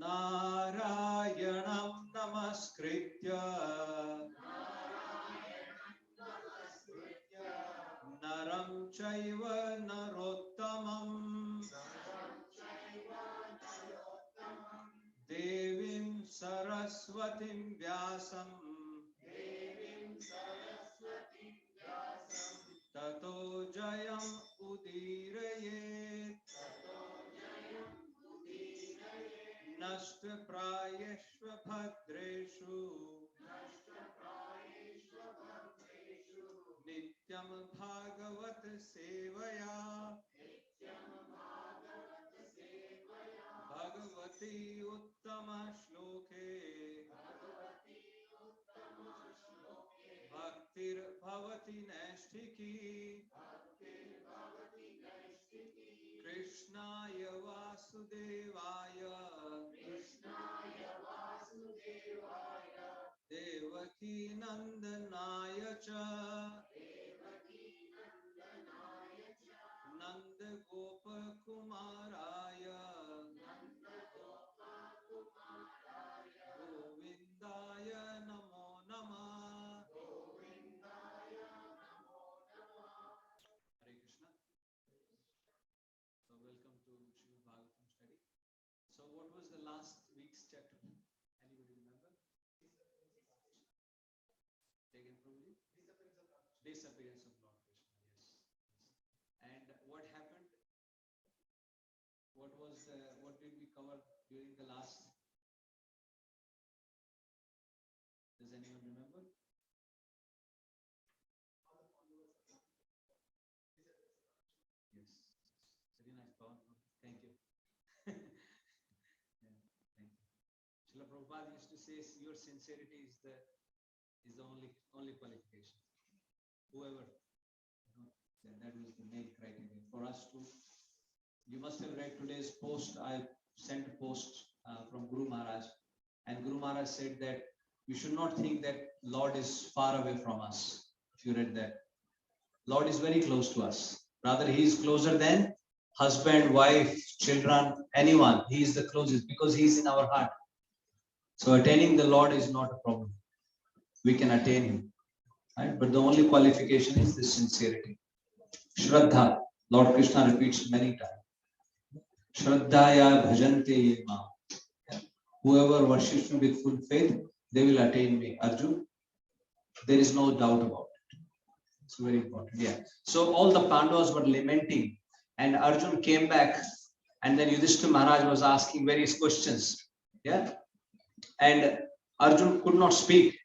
Narayanam namaskritya naram chaiva narottamam devim saraswatim vyasam tato jayam udirayet nashta prayeshva bhadreshu nityam bhagavat sevaya bhagavati uttama shloke bhaktir bhavati naishtiki krishnaya vasudevaya devaki nandanaya cha nanda gopa kumaraya govindaya namo namah. Hare Krishna. So welcome to Śrīmad-Bhāgavatam study. So what was the last week's chapter? Anybody remember? Taken from you? Disappearance of Lord Krishna. Yes. And what happened? What did we cover during the last? Does anyone remember? Yes. Very nice, Pawan. Thank you. Yeah, thank you. Srila Prabhupada used to say, your sincerity is the only qualification. Whoever, that was the main criteria for us to. You must have read today's post. I sent a post from Guru Maharaj, and Guru Maharaj said that we should not think that Lord is far away from us. If you read that, Lord is very close to us. Rather, He is closer than husband, wife, children, anyone. He is the closest because He is in our heart. So attaining the Lord is not a problem. We can attain Him, right? But the only qualification is the sincerity. Shraddha. Lord Krishna repeats many times. Shraddhaya bhajante ye ma. Whoever worships me with full faith, they will attain me. Arjun, there is no doubt about it. It's very important. Yeah. So all the Pandavas were lamenting, and Arjun came back, and then Yudhishthira Maharaj was asking various questions. Yeah. And Arjun could not speak.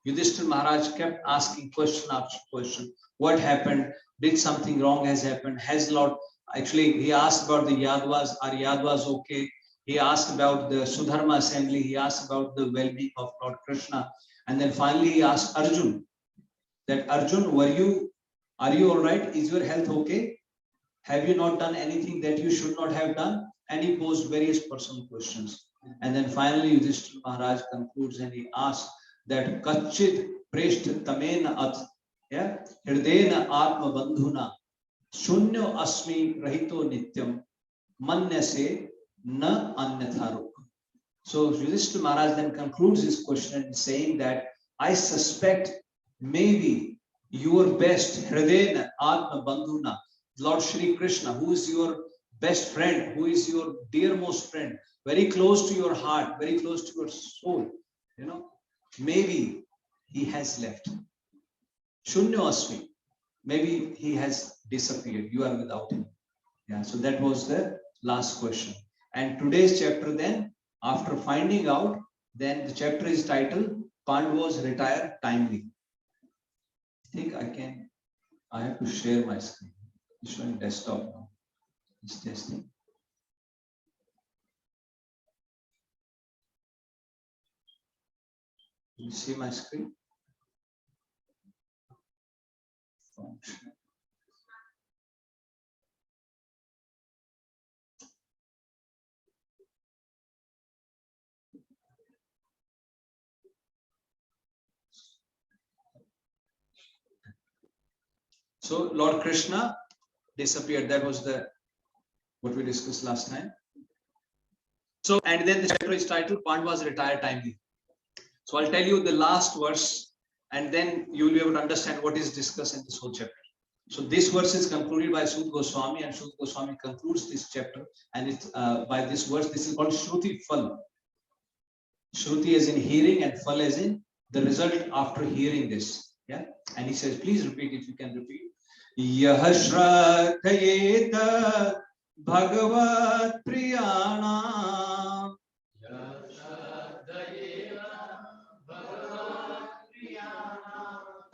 Yudhishthira Maharaj kept asking question after question. What happened? Did something wrong has happened? Has Lord actually? He asked about the Yadvas. Are Yadvas okay? He asked about the Sudharma assembly. He asked about the well-being of Lord Krishna, and then finally he asked Arjun that Arjun, are you all right? Is your health okay? Have you not done anything that you should not have done? And he posed various personal questions. And then finally Yudhishthira Maharaj concludes and he asks that Kachit Preshth Tamena At Hridena Atma Bandhuna Shunyo Asmi Rahito Nityam Manyase Na Anyatharuk. So Yudhishthira Maharaj then concludes his question saying that I suspect maybe your best Hridena Atma Bandhuna, Lord Shri Krishna, who is your best friend, who is your dearmost friend, very close to your heart, very close to your soul, maybe he has left. Shunyo Asmi, maybe he has disappeared. You are without him. Yeah, so that was the last question. And today's chapter then, after finding out, then the chapter is titled Pāṇḍavas Retire Timely. I think I have to share my screen. It's showing desktop now. It's testing. You see my screen? Function. So Lord Krishna disappeared. That was what we discussed last time. So, and then the chapter is titled Pandavas Retire Timely. So I'll tell you the last verse, and then you will be able to understand what is discussed in this whole chapter. So this verse is concluded by Sud Goswami, and Sud Goswami concludes this chapter, and it's by this verse. This is called Shruti Phal. Shruti as in hearing, and Phal as in the result after hearing this. Yeah, and he says, please repeat if you can repeat. Yah Shraddhayeta Bhagavat Priyanam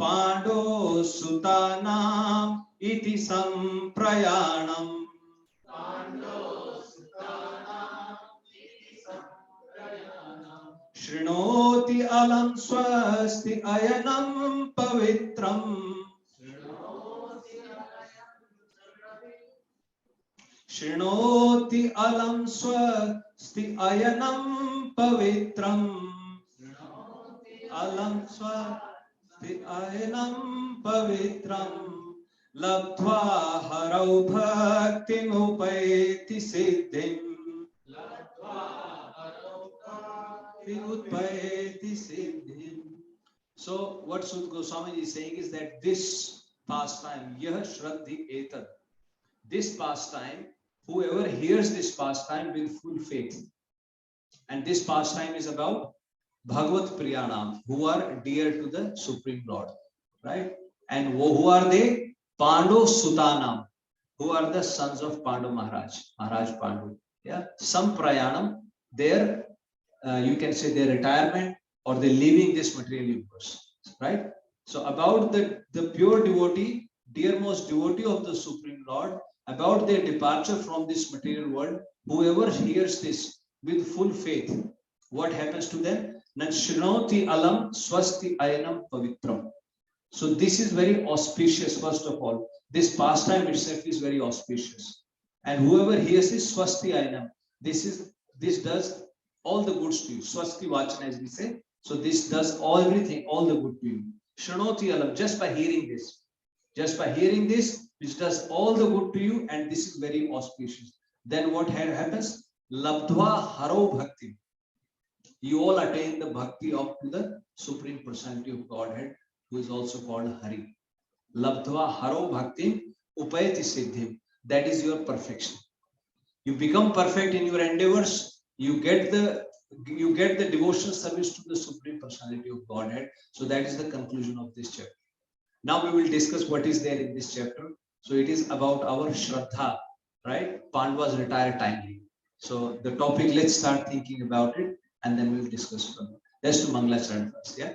Pāṇḍo Sutanam iti samprayanam. Shrinoti alam swasti ayanam pavitram. Shrinoti alam swasti ayanam pavitram. Alam swasti ayanam pavitram. Labdhva harau bhaktim upaiti siddhim. So what Sud Goswami is saying is that this pastime, yah shraddhi etad, this pastime, whoever hears this pastime with full faith, and this pastime is about Bhagavat Priyanam, who are dear to the Supreme Lord, right? And who are they? Pāṇḍo Sutanam, who are the sons of Pāṇḍa Maharaj, Maharaj Pāṇḍu. Yeah, some prayanam, their you can say their retirement or they leaving this material universe, right? So about the pure devotee, dearmost devotee of the Supreme Lord, about their departure from this material world, whoever hears this with full faith, what happens to them? Nanshrinoti alam swasti ayanam pavitram. So this is very auspicious. First of all, this pastime itself is very auspicious, and whoever hears this swasti ayanam, this does all the goods to you. Swasti vachana, as we say. So this does everything, all the good to you. Shrinoti alam, just by hearing this, which does all the good to you, and this is very auspicious. Then what happens? Labdhva haro bhakti. You all attain the bhakti of the Supreme Personality of Godhead, who is also called Hari. Labdhva haro bhakti upayati siddhim. That is your perfection. You become perfect in your endeavors. You get the devotional service to the Supreme Personality of Godhead. So that is the conclusion of this chapter. Now we will discuss what is there in this chapter. So it is about our Shraddha, right? Pandavas retire timely. So the topic, let's start thinking about it, and then we will discuss further. Let's do Mangala Charan first, yeah?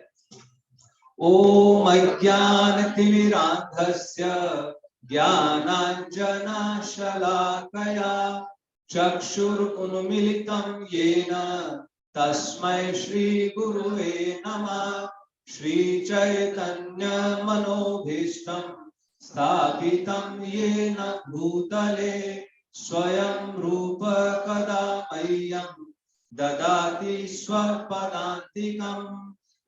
Om Ajnana-timirandhasya Jnananjana Shalakaya Chakshur Unmilitam Yena Tasmai Shri Guruve Namah. Shri Chaitanya Manobhishtam Sthapitam Yena Bhutale Swayam Rupa Kadamayyam Dadati Swapadantikam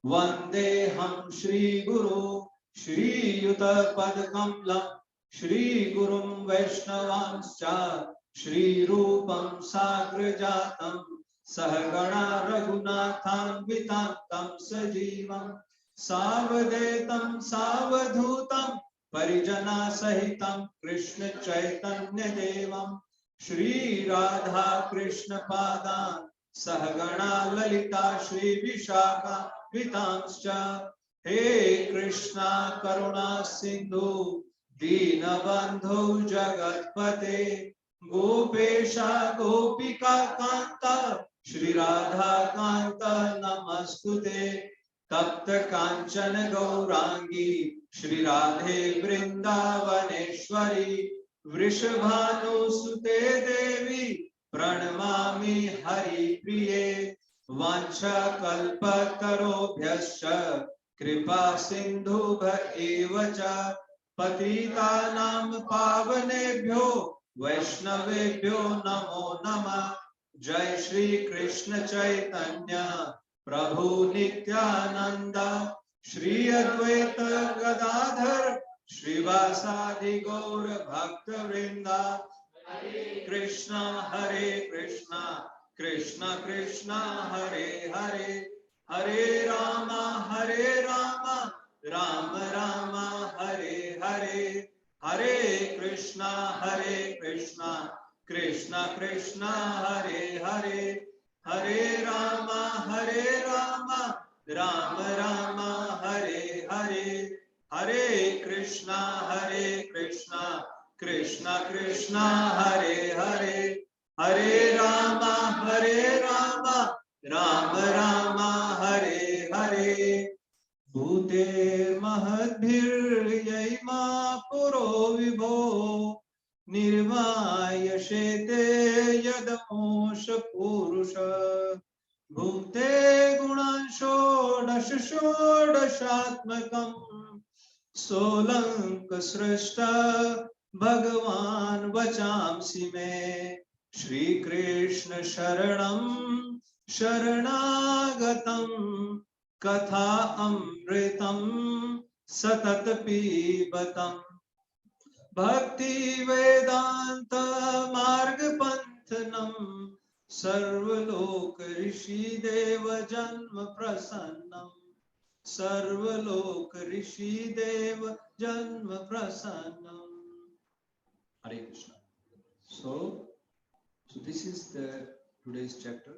Vandeham Shri Guru Shri Yuta Padkamlam Shri Gurum Vaishnavanscha Shri Rupam Sagrajatam Sahagana Raghunathan Vitantam Sajivam Savadetam Savadhutam Parijana Sahitam Krishna Chaitanya Devam Shri Radha Krishna Padan Sahagana Lalita Shri Vishaka Vitamscha. He Krishna Karuna Sindhu Dinabandhu Jagatpate Gopesha Gopika Kanta Shri Radha Kanta Namastute Tapta Kanchana Gaurangi Shri Radhe Vrindavaneshwari Vrishabhanu Sute Devi Pranamami Hari Priye Vancha Kalpatarobhyascha Kripa Sindhubha Evacha Patitanam Pavanebhyo Vaishnavebhyo Namo Namah. Jai Shri Krishna Chaitanya Prabhu Nityananda Shri Advaita Gadadhar Shrivasadi Gaura Bhakta Vrinda. Hare Krishna Krishna Krishna Hare Hare, Hare Rama Rama Rama Hare Hare, Hare Krishna Krishna Krishna Hare Hare, Hare Rama Rama Rama Hare Hare, Hare Krishna Krishna Krishna Hare Hare, Hare Rama Rama Rama Hare Hare. Bhute mahadbhirjayma puro vibho, nirvayashete yadamosha purusha, bhukte gunansho dashatmakam, solank srishta bhagavan vachamsi me, Shri Krishna Sharanam Sharanaagatam Katha Amritam Satat Pibatam Bhakti Vedanta Marga Panthanam Sarvaloka Rishi Deva Janma Prasannam, Sarvaloka Rishi Deva Janma Prasannam. Hare Krishna. So this is today's chapter,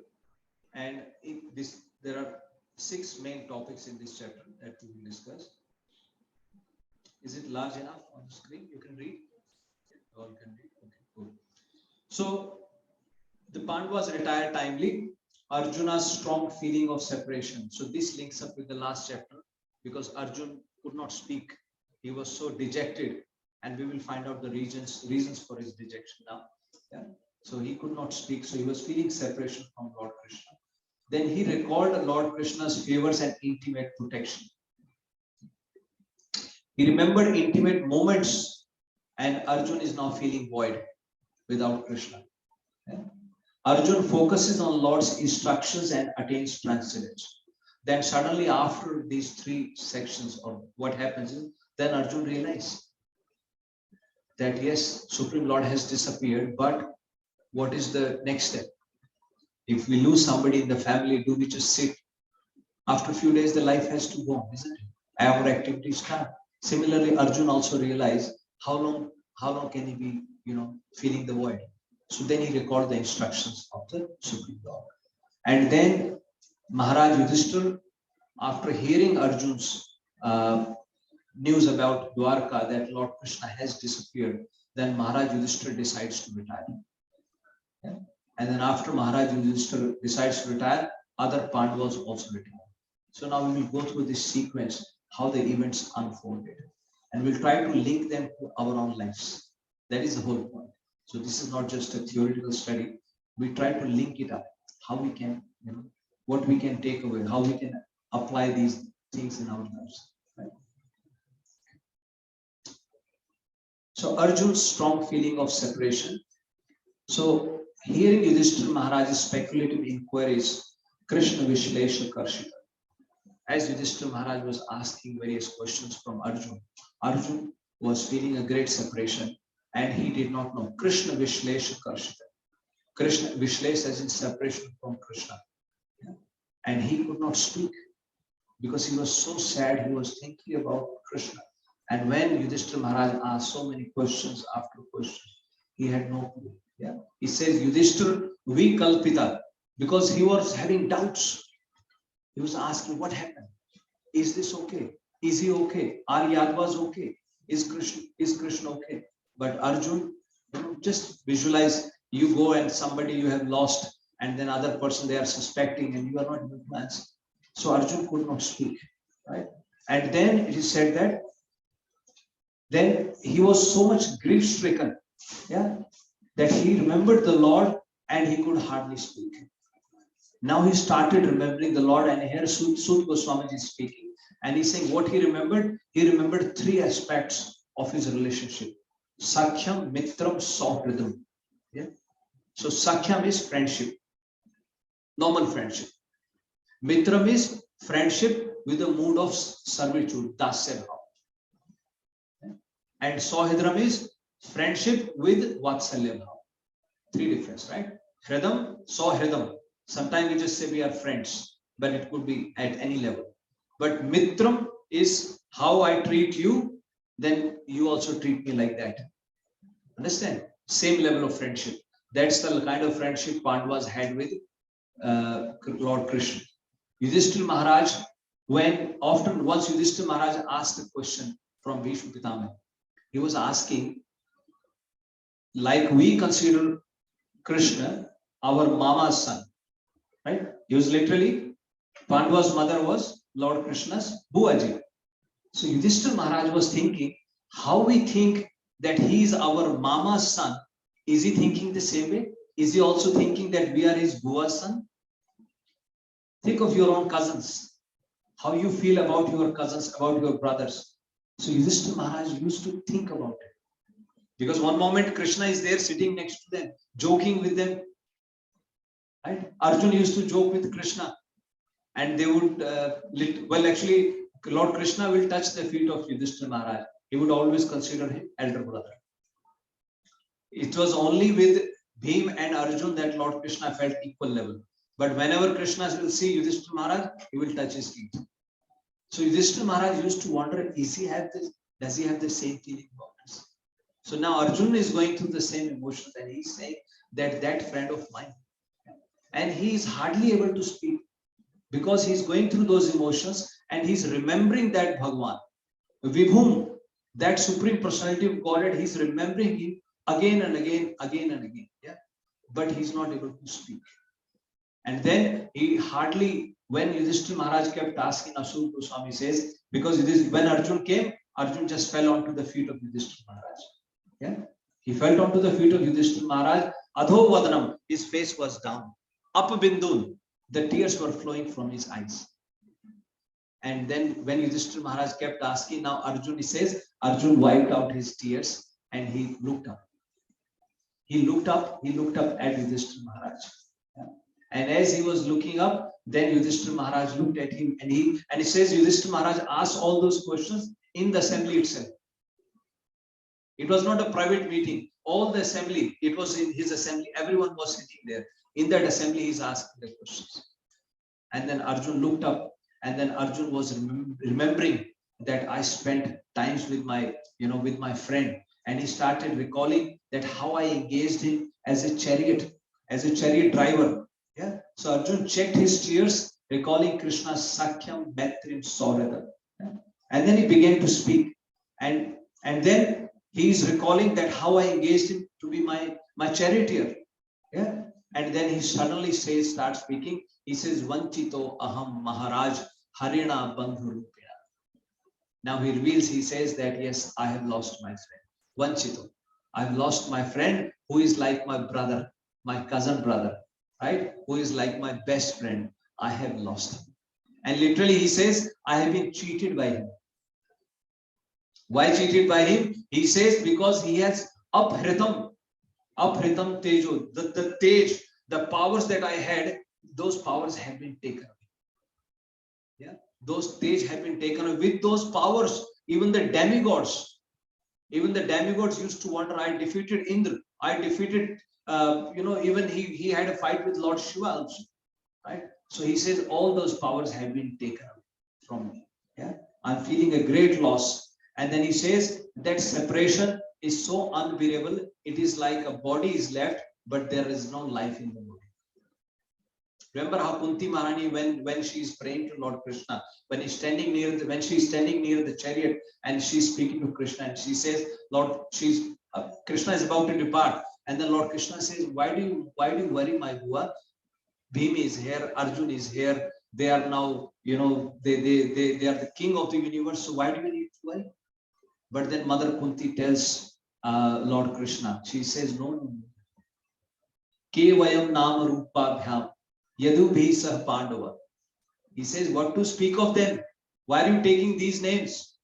and there are 6 main topics in this chapter that we will discuss. Is it large enough on the screen? You can read? All can read. Okay, cool. So the Pandavas retired timely. Arjuna's strong feeling of separation. So this links up with the last chapter, because Arjun could not speak. He was so dejected, and we will find out the reasons for his dejection now. Yeah. So he could not speak, so he was feeling separation from Lord Krishna. Then he recalled Lord Krishna's favors and intimate protection. He remembered intimate moments, and Arjun is now feeling void without Krishna. Yeah? Arjun focuses on Lord's instructions and attains transcendence. Then suddenly, after these 3 sections, or what happens is, then Arjun realizes that yes, Supreme Lord has disappeared, but what is the next step? If we lose somebody in the family, do we just sit? After a few days, the life has to go on, isn't it? Our activities start. Similarly, Arjun also realized how long can he be, feeling the void. So then he recalled the instructions of the Supreme Lord. And then Maharaj Yudhishthira, after hearing Arjun's news about Dwarka, that Lord Krishna has disappeared, then Maharaj Yudhishthira decides to retire. Yeah? And then after Maharaj Yudhishthira decides to retire, other Pandavas also retire. So now we will go through this sequence, how the events unfolded. And we'll try to link them to our own lives. That is the whole point. So this is not just a theoretical study. We try to link it up, how we can, what we can take away, how we can apply these things in our lives. Right? So Arjun's strong feeling of separation. So hearing Yudhishthira Maharaj's speculative inquiries, Krishna Vishlesha Karshita. As Yudhishthira Maharaj was asking various questions from Arjun, Arjun was feeling a great separation, and he did not know. Krishna Vishlesha Karshita. Krishna Vishlesha as in separation from Krishna. Yeah? And he could not speak because he was so sad. He was thinking about Krishna. And when Yudhishthira Maharaj asked so many questions after questions, he had no clue. Yeah? He says, Yudhishthira Vikalpita, because he was having doubts. He was asking, what happened? Is this okay? Is he okay? Are Yadavas okay? Is Krishna okay? But Arjun, just visualize, you go and somebody you have lost, and then other person they are suspecting, and you are not able to answer. So Arjun could not speak, right? And then it is said that then he was so much grief-stricken, yeah, that he remembered the Lord and he could hardly speak. Now he started remembering the Lord, and here Sut Goswami is speaking, and he's saying what he remembered. He remembered 3 aspects of his relationship: Sakhyam, Mitram, Sauhridam. Yeah. So Sakhyam is friendship, normal friendship. Mitram is friendship with a mood of servitude, dasya bhav. Yeah. And Sauhridam is friendship with Vatsalya bhav. 3 difference, right? Hridam, so Hridam. Sometimes we just say we are friends, but it could be at any level. But Mitram is how I treat you, then you also treat me like that. Understand? Same level of friendship. That's the kind of friendship Pandavas had with Lord Krishna. Yudhishthira Maharaj, once Yudhishthira Maharaj asked a question from Bhishma Pitama, he was asking, like we consider Krishna our mama's son, right? He was literally, Pandava's mother was Lord Krishna's Buaji. So Yudhishthira Maharaj was thinking, how we think that he is our mama's son, is he thinking the same way? Is he also thinking that we are his Bua's son? Think of your own cousins, how you feel about your cousins, about your brothers. So Yudhishthira Maharaj used to think about it. Because one moment Krishna is there sitting next to them, joking with them. Right? Arjuna used to joke with Krishna, and they would, well, actually, Lord Krishna will touch the feet of Yudhishthira Maharaj. He would always consider him elder brother. It was only with Bhim and Arjuna that Lord Krishna felt equal level. But whenever Krishna will see Yudhishthira Maharaj, he will touch his feet. So Yudhishthira Maharaj used to wonder, does he have the same feeling about us? So now Arjuna is going through the same emotions, and he's saying that friend of mine. And he is hardly able to speak because he's going through those emotions and he's remembering that Bhagwan, Vibhum, that Supreme Personality of Godhead, he's remembering him again and again, yeah. But he's not able to speak. And then when Yudhishthira Maharaj kept asking, Asur Goswami says, because when Arjuna came, Arjuna just fell onto the feet of Yudhishthira Maharaj. Yeah, he fell onto the feet of Yudhishthira Maharaj. Adho Vadanam, his face was down. Apabindun, the tears were flowing from his eyes. And then when Yudhishthira Maharaj kept asking, now Arjuna says, Arjuna wiped out his tears and he looked up. He looked up at Yudhishthira Maharaj. Yeah. And as he was looking up, then Yudhishthira Maharaj looked at him and he says, Yudhishthira Maharaj asked all those questions in the assembly itself. It was not a private meeting. All the assembly, it was in his assembly. Everyone was sitting there. In that assembly, he's asking the questions. And then Arjuna looked up, and then Arjuna was remembering that I spent times with my friend, and he started recalling that how I engaged him as a chariot driver. Yeah. So Arjuna checked his tears, recalling Krishna's Sakhyam Maitrim Saurada. Yeah? And then he began to speak, and then he is recalling that how I engaged him to be my charioteer. Yeah. And then he suddenly starts speaking. He says, Vanchito aham Maharaj Harina Bandhu Rupina. Now he reveals, he says that, yes, I have lost my friend. Vanchito. I've lost my friend who is like my brother, my cousin brother, right? Who is like my best friend. I have lost him. And literally he says, I have been cheated by him. Why cheated by him? He says, because he has Abhritam Tejo, the Tej, the powers that I had, those powers have been taken away. Yeah, those Tej have been taken away. With those powers, even the demigods used to wonder. I defeated Indra. I defeated, even he had a fight with Lord Shiva also, right? So he says all those powers have been taken away from me. Yeah, I'm feeling a great loss. And then he says that separation is so unbearable. It is like a body is left, but there is no life in the body. Remember how Kunti Maharani, when she is praying to Lord Krishna, when she is standing near the chariot and she is speaking to Krishna, and she says, Lord, Krishna is about to depart, and then Lord Krishna says, why do you worry, my Bua? Bhim is here, Arjun is here. They are now, they are the king of the universe. So why do you need to worry? But then Mother Kunti tells Lord Krishna, she says, no. Kevayam nama rupa bhyam yadu bhi sah Pandava. He says, what to speak of them? Why are you taking these names?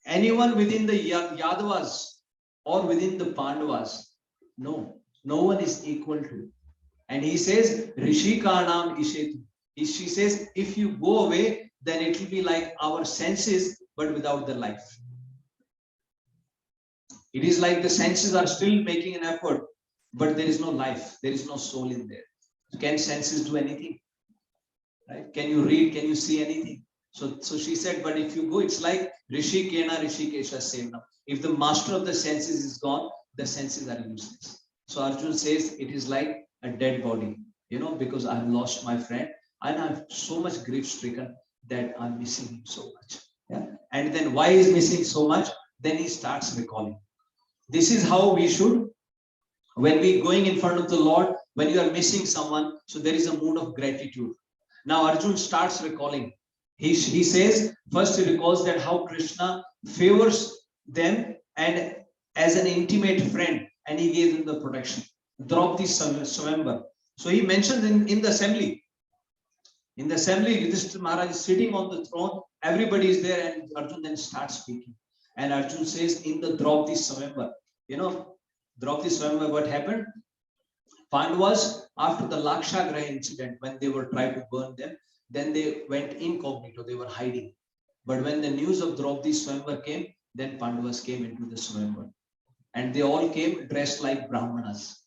Anyone within the Yadavas or within the Pandavas? No one is equal to. And he says, Rishikanam Ishetu. She says, if you go away, then it will be like our senses, but without the life. It is like the senses are still making an effort but there is no life, there is no soul in there. Can senses do anything? Right? Can you read? Can you see anything? So she said, but if you go, it's like Rishi Kena Rishi Kesha Sevna. If the master of the senses is gone, the senses are useless. So Arjun says it is like a dead body, because I've lost my friend and I'm so much grief stricken that I'm missing him so much. Yeah. And then why is missing so much? Then he starts recalling. This is how we should, when we going in front of the Lord, when you are missing someone, so there is a mood of gratitude. Now Arjun starts recalling. He says, first he recalls that how Krishna favors them and as an intimate friend, and he gave them the protection. Draupadi Swayamvar. So he mentions in the assembly. In the assembly, Yudhishthira Maharaj is sitting on the throne, everybody is there, and Arjun then starts speaking. And Arjun says in the Draupadi Swayamvar, Draupadi Swayamvar, what happened? Pandavas, after the Lakshagraha incident, when they were trying to burn them, then they went incognito, they were hiding. But when the news of Draupadi Swayamvar came, then Pandavas came into the Swayamvar. And they all came dressed like Brahmanas.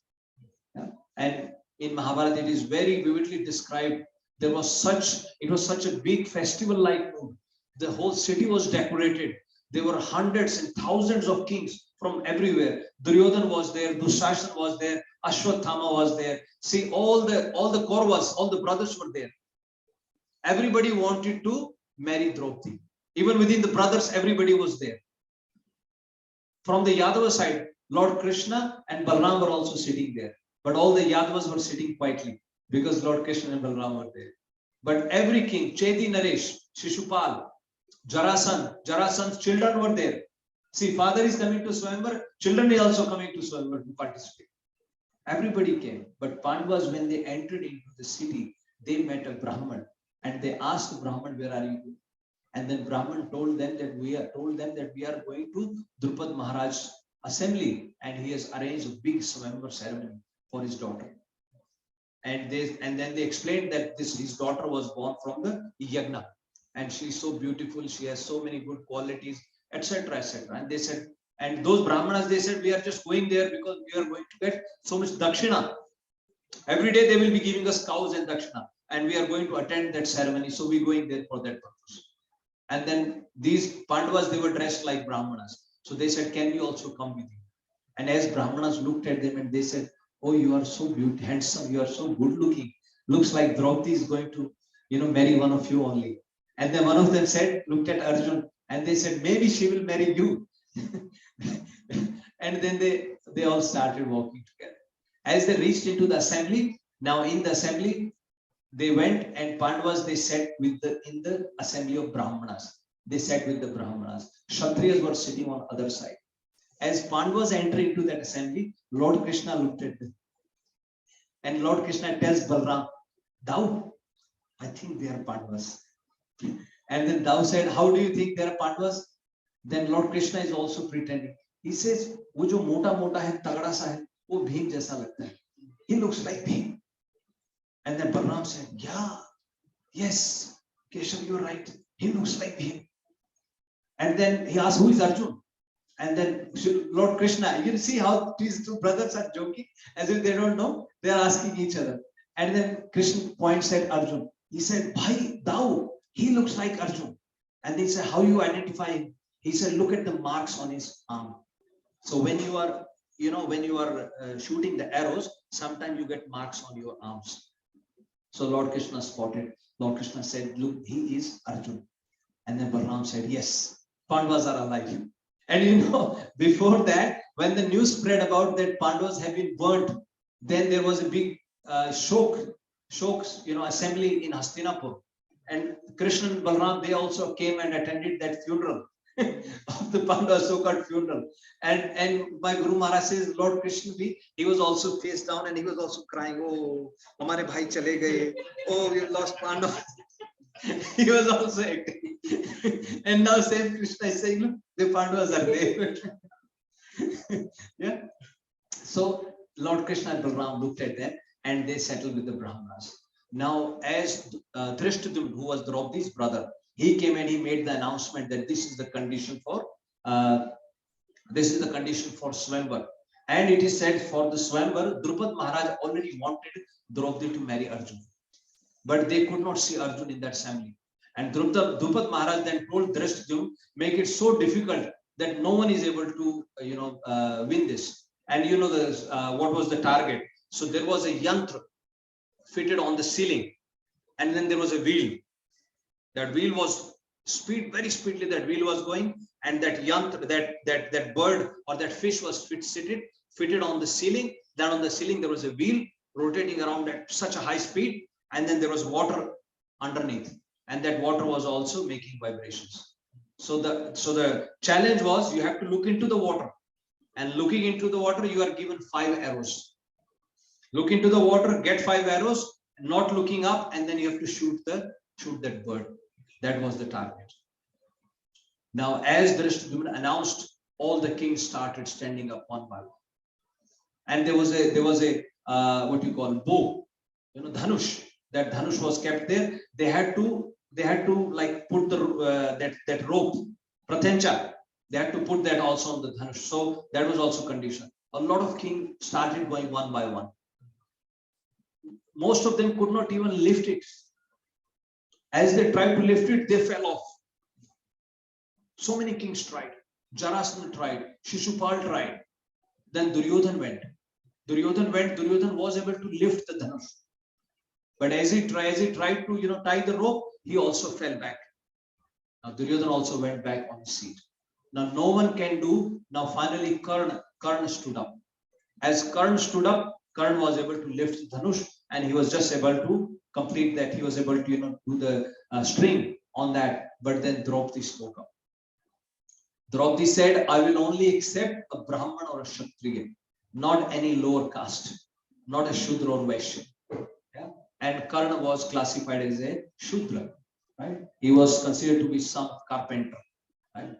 Yeah? And in Mahabharata, it is very vividly described. It was such a big festival-like mood. The whole city was decorated. There were hundreds and thousands of kings from everywhere. Duryodhan was there, Dushashan was there, Ashwatthama was there. See, all the Kauravas, all the brothers were there. Everybody wanted to marry Draupadi. Even within the brothers, everybody was there. From the Yadava side, Lord Krishna and Balram were also sitting there. But all the Yadavas were sitting quietly because Lord Krishna and Balram were there. But every king, Chedi Naresh, Shishupal, Jarasan's children were there. See, father is coming to Swayamvar, children are also coming to Swayamvar to participate. Everybody came. But Pandavas, when they entered into the city, they met a Brahman and they asked the Brahman, where are you going? And then Brahman told them that we are going to Drupad Maharaj's assembly, and he has arranged a big Swayamvar ceremony for his daughter. And then they explained that his daughter was born from the Yagna, and she is so beautiful, she has so many good qualities, etc., etc. And they said, and those Brahmanas, they said, we are just going there because we are going to get so much dakshina. Every day they will be giving us cows and dakshina, and we are going to attend that ceremony. So we're going there for that purpose. And then these Pandavas, they were dressed like Brahmanas. So they said, can we also come with you? And as Brahmanas looked at them and they said, oh, you are so beautiful, handsome, you are so good looking. Looks like Draupadi is going to, marry one of you only. And then one of them looked at Arjun and they said, maybe she will marry you. And then they all started walking together. As they reached into the assembly, now in the assembly, they went and Pandavas, they sat in the assembly of Brahmanas. They sat with the Brahmanas. Kshatriyas were sitting on the other side. As Pandavas entered into that assembly, Lord Krishna looked at them. And Lord Krishna tells Balram, thou, I think they are Pandavas. And then thou said, how do you think they are Pandavas? Then Lord Krishna is also pretending. He says, wo jo mota hai, tagda sa hai, wo Bhim jaisa lagta hai. He looks like Bhim. And then Balram said, yeah, yes, Keshav, you're right. He looks like Bhim. And then he asked, who is Arjun? And then Lord Krishna, you see how these two brothers are joking as if they don't know. They are asking each other. And then Krishna points at Arjun. He said, Bhai, thou, he looks like Arjun. And they said, how you identify him? He said, look at the marks on his arm. So when you are, shooting the arrows, sometimes you get marks on your arms. So Lord Krishna spotted. Lord Krishna said, look, he is Arjun. And then Balram said, yes, Pandavas are alive. And before that, when the news spread about that Pandavas have been burnt, then there was a big shok, assembly in Hastinapur. And Krishna and Balram, they also came and attended that funeral of the Pandavas, so-called funeral. And my Guru Maharaj says, Lord Krishna, he was also face down and he was also crying, oh, hamare bhai chale gaye, oh, we lost Pandavas. He was also acting. And now same Krishna is saying, look, the Pandavas are there. Yeah. So Lord Krishna and Balram looked at them and they settled with the Brahmanas. Now, as Drishtadumna, who was Draupadi's brother, he came and he made the announcement that this is the condition for Swayamvar. And it is said for the Swayamvar, Drupad Maharaj already wanted Draupadi to marry Arjun. But they could not see Arjun in that assembly. And Drupad Maharaj then told Drishtadyumna, make it so difficult that no one is able to, win this. And what was the target? So there was a yantra fitted on the ceiling, and then there was a wheel. That wheel was very speedily. That wheel was going, and that yantra, that bird or that fish was fitted on the ceiling. Then on the ceiling there was a wheel rotating around at such a high speed, and then there was water underneath, and that water was also making vibrations. So the challenge was, you have to look into the water, and looking into the water, you are given 5 arrows. Look into the water, get 5 arrows, not looking up, and then you have to shoot that bird. That was the target. Now, as Drishtadyumna announced, all the kings started standing up one by one, and there was a what you call bow, dhanush. That dhanush was kept there. They had to like put the that rope, pratencha. They had to put that also on the dhanush. So that was also condition. A lot of kings started going one by one. Most of them could not even lift it. As they tried to lift it, they fell off. So many kings tried. Jarasandha tried. Shishupal tried. Then Duryodhan went. Duryodhan was able to lift the dhanush. But as he tried to tie the rope, he also fell back. Now Duryodhan also went back on his seat. Now no one can do. Now finally Karna stood up. As Karna stood up, Karna was able to lift the dhanush, and he was just able to complete that. He was able to do the string on that. But then Draupadi spoke up. Draupadi said, I will only accept a Brahman or a Kshatriya, not any lower caste, not a Shudra or Vaishya. Yeah? And Karna was classified as a Shudra. Right? He was considered to be some carpenter. Right?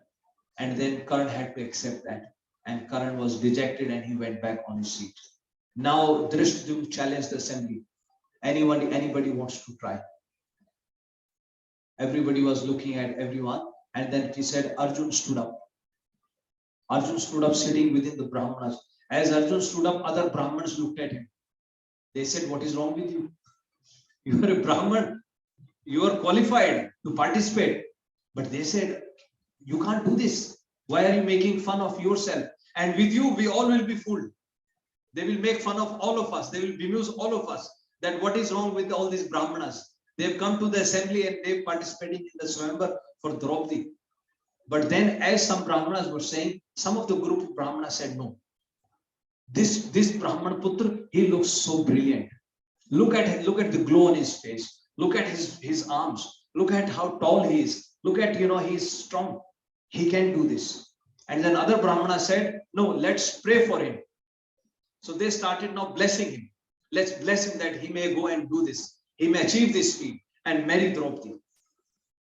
And then Karna had to accept that. And Karna was dejected, and he went back on his seat. Now Drishtadyumna challenged the assembly. Anybody wants to try? Everybody was looking at everyone. And then he said, Arjun stood up. Arjun stood up sitting within the Brahmanas. As Arjun stood up, other Brahmans looked at him. They said, what is wrong with you? You are a Brahman. You are qualified to participate. But they said, you can't do this. Why are you making fun of yourself? And with you, we all will be fooled. They will make fun of all of us. They will bemuse all of us. That what is wrong with all these Brahmanas? They have come to the assembly and they are participating in the Swayamvar for Draupadi. But then, as some Brahmanas were saying, some of the group of Brahmanas said, no. This Brahman Putra, he looks so brilliant. Look at the glow on his face. Look at his arms. Look at how tall he is. Look at, he is strong. He can do this. And then other Brahmana said, no, let's pray for him. So they started now blessing him. Let's bless him that he may go and do this. He may achieve this feat and marry Draupadi.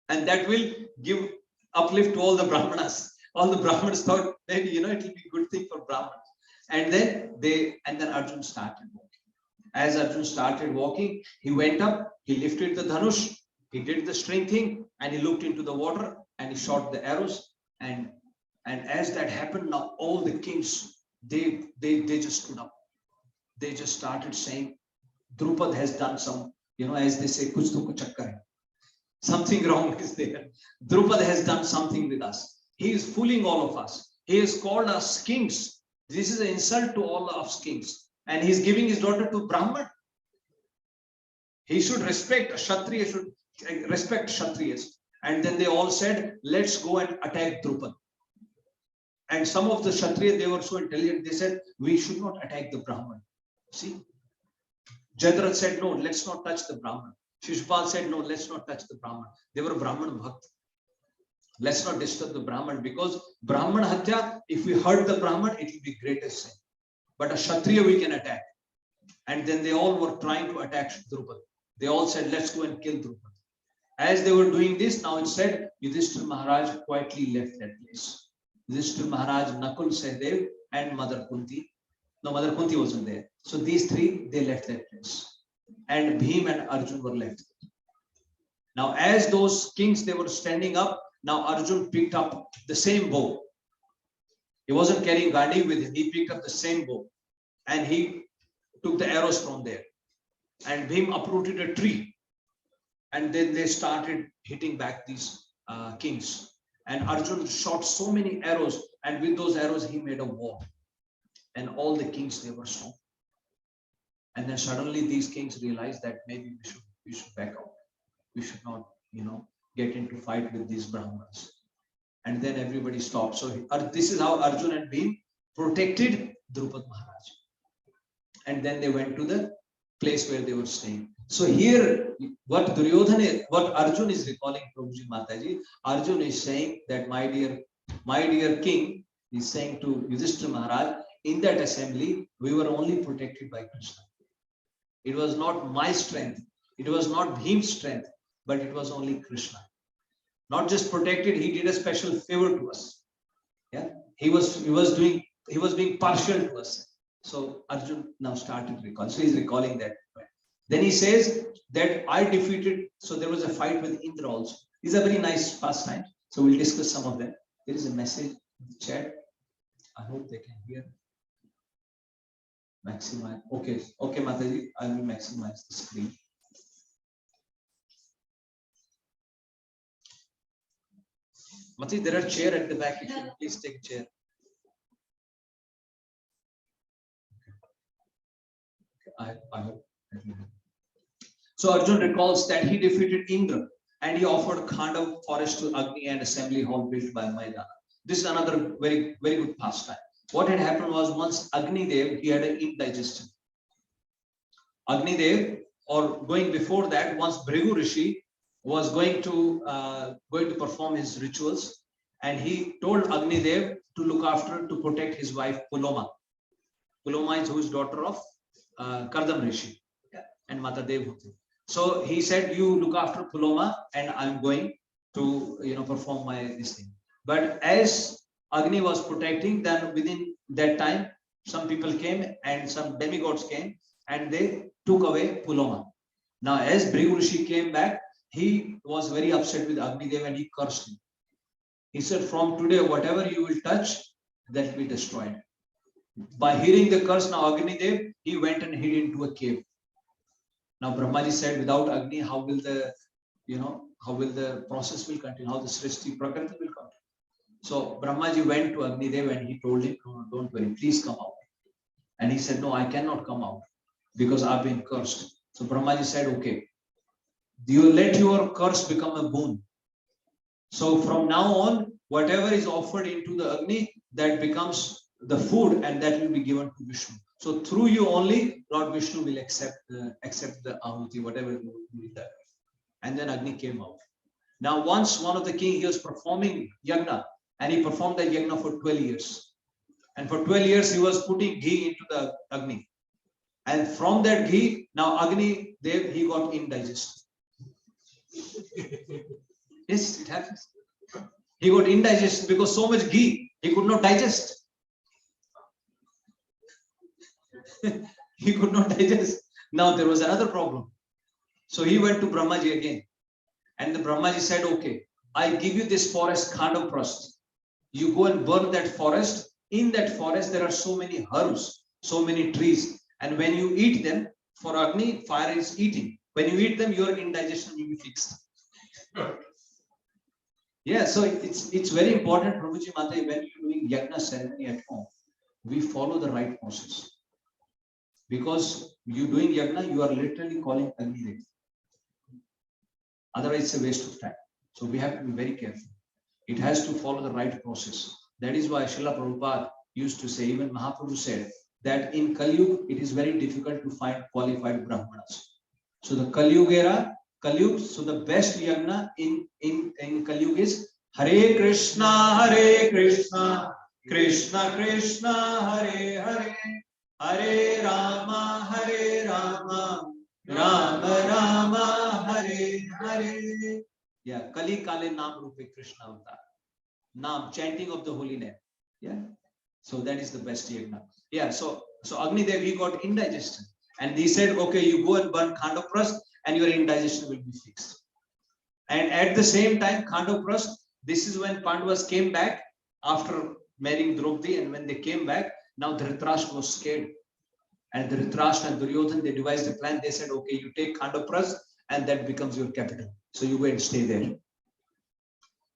And that will give uplift to all the Brahmanas. All the Brahmanas thought maybe, it will be a good thing for Brahmanas. And then Arjun started walking. As Arjun started walking, he went up, he lifted the dhanush, he did the string thing, and he looked into the water and he shot the arrows. And as that happened, now all the kings, they just stood up. They just started saying, Drupad has done some, as they say, kuch to kuch chakkar hai. Something wrong is there. Drupad has done something with us. He is fooling all of us. He has called us kings. This is an insult to all of us kings. And he is giving his daughter to Brahman. He should respect a Kshatriya, should respect Kshatriyas. And then they all said, let's go and attack Drupad. And some of the Kshatriya, they were so intelligent, they said, we should not attack the Brahman. See? Jadrat said, no, let's not touch the Brahman. Shishupal said, no, let's not touch the Brahman. They were Brahman Bhakt. Let's not disturb the Brahman, because Brahman Hatya, if we hurt the Brahman, it will be greatest sin. But a Kshatriya we can attack. And then they all were trying to attack Drupad. They all said, let's go and kill Drupad. As they were doing this, now it said, Yudhishthira Maharaj quietly left that place. Yudhishthira Maharaj, Nakul, Sahdev, and Mother Kunti. No, Mother Kunti wasn't there. So these three, they left that place. And Bhim and Arjun were left. Now, as those kings, they were standing up, now Arjun picked up the same bow. He wasn't carrying Gandhi with him. He picked up the same bow and he took the arrows from there. And Bhim uprooted a tree. And then they started hitting back these kings. And Arjun shot so many arrows. And with those arrows, he made a wall. And all the kings, they were strong. And then suddenly these kings realized that maybe we should back out. We should not, get into fight with these Brahmanas. And then everybody stopped. So this is how Arjun and Bhim protected Drupad Maharaj. And then they went to the place where they were staying. So here, what Arjun is recalling, Prabhuji Mataji, Arjun is saying that my dear king is saying to Yudhishthira Maharaj, in that assembly, we were only protected by Krishna. It was not my strength. It was not Bhim's strength, but it was only Krishna. Not just protected, he did a special favor to us. Yeah, he was being partial to us. So Arjun now started recalling. So he's recalling that. Then he says that I defeated. So there was a fight with Indra also. These are very nice pastimes. So we'll discuss some of them. There is a message in the chat. I hope they can hear. Maximize. Okay, Mataji, I will maximize the screen. Mataji, there are chairs at the back. If you please take a chair. I hope. So Arjun recalls that he defeated Indra and he offered Khandav forest to Agni and assembly hall built by Maidana. This is another very, very good pastime. What had happened was once Agni Dev, he had an indigestion. Agni Dev, or going before that, once Bhrigu Rishi was going to perform his rituals, and he told Agni Dev to look after, to protect his wife Puloma. Puloma is who is daughter of Kardam Rishi and Mata Devhuti. So he said, you look after Puloma and I'm going to perform this thing. But as Agni was protecting, then within that time, some people came and some demigods came and they took away Puloma. Now, as Bhrigu Rishi came back, he was very upset with Agni Dev and he cursed him. He said, from today, whatever you will touch, that will be destroyed. By hearing the curse, now Agni Dev, he went and hid into a cave. Now Brahmaji said, without Agni, how will the process will continue? How the Srishti Prakriti will continue? So Brahmaji went to Agni Dev and he told him, no, don't worry, please come out. And he said, no, I cannot come out because I've been cursed. So Brahmaji said, okay, you let your curse become a boon. So from now on, whatever is offered into the Agni, that becomes the food and that will be given to Vishnu. So through you only, Lord Vishnu will accept the ahuti, whatever you will do. And then Agni came out. Now once one of the king, he was performing yagna and he performed the yagna for 12 years. And for 12 years, he was putting ghee into the Agni. And from that ghee, now Agni Dev, he got indigestion. Yes, it happens. He got indigestion because so much ghee, he could not digest. He could not digest. Now there was another problem. So he went to Brahmaji again. And the Brahmaji said, okay, I give you this forest, Khandaprast. You go and burn that forest. In that forest, there are so many herbs, so many trees. And when you eat them, for Agni, fire is eating. When you eat them, your indigestion will be fixed. Yeah, so it's very important, Prabhuji Mataji, when you're doing yagna ceremony at home, we follow the right process. Because you doing yagna, you are literally calling Agni Dev. Otherwise, it's a waste of time. So we have to be very careful. It has to follow the right process. That is why Srila Prabhupada used to say, even Mahaprabhu said, that in Kali Yuga, it is very difficult to find qualified Brahmanas. So the Kali Yuga era, so the best yagna in Kali Yuga is Hare Krishna, Krishna Krishna, Hare Hare, Hare Rama, Rama Rama, Hare Hare. Yeah, Kali Kale Naam Rupe Krishna Avatar. Naam, chanting of the holy name. Yeah. So that is the best yagna. Yeah, so Agni Dev, he got indigestion. And he said, okay, you go and burn Khandaprast and your indigestion will be fixed. And at the same time, Khandaprast, this is when Pandavas came back after marrying Draupadi, and when they came back, now Dhritarashtra was scared. And Dhritarashtra and Duryodhana, they devised a plan. They said, okay, you take Pāṇḍavas and that becomes your capital. So you go and stay there.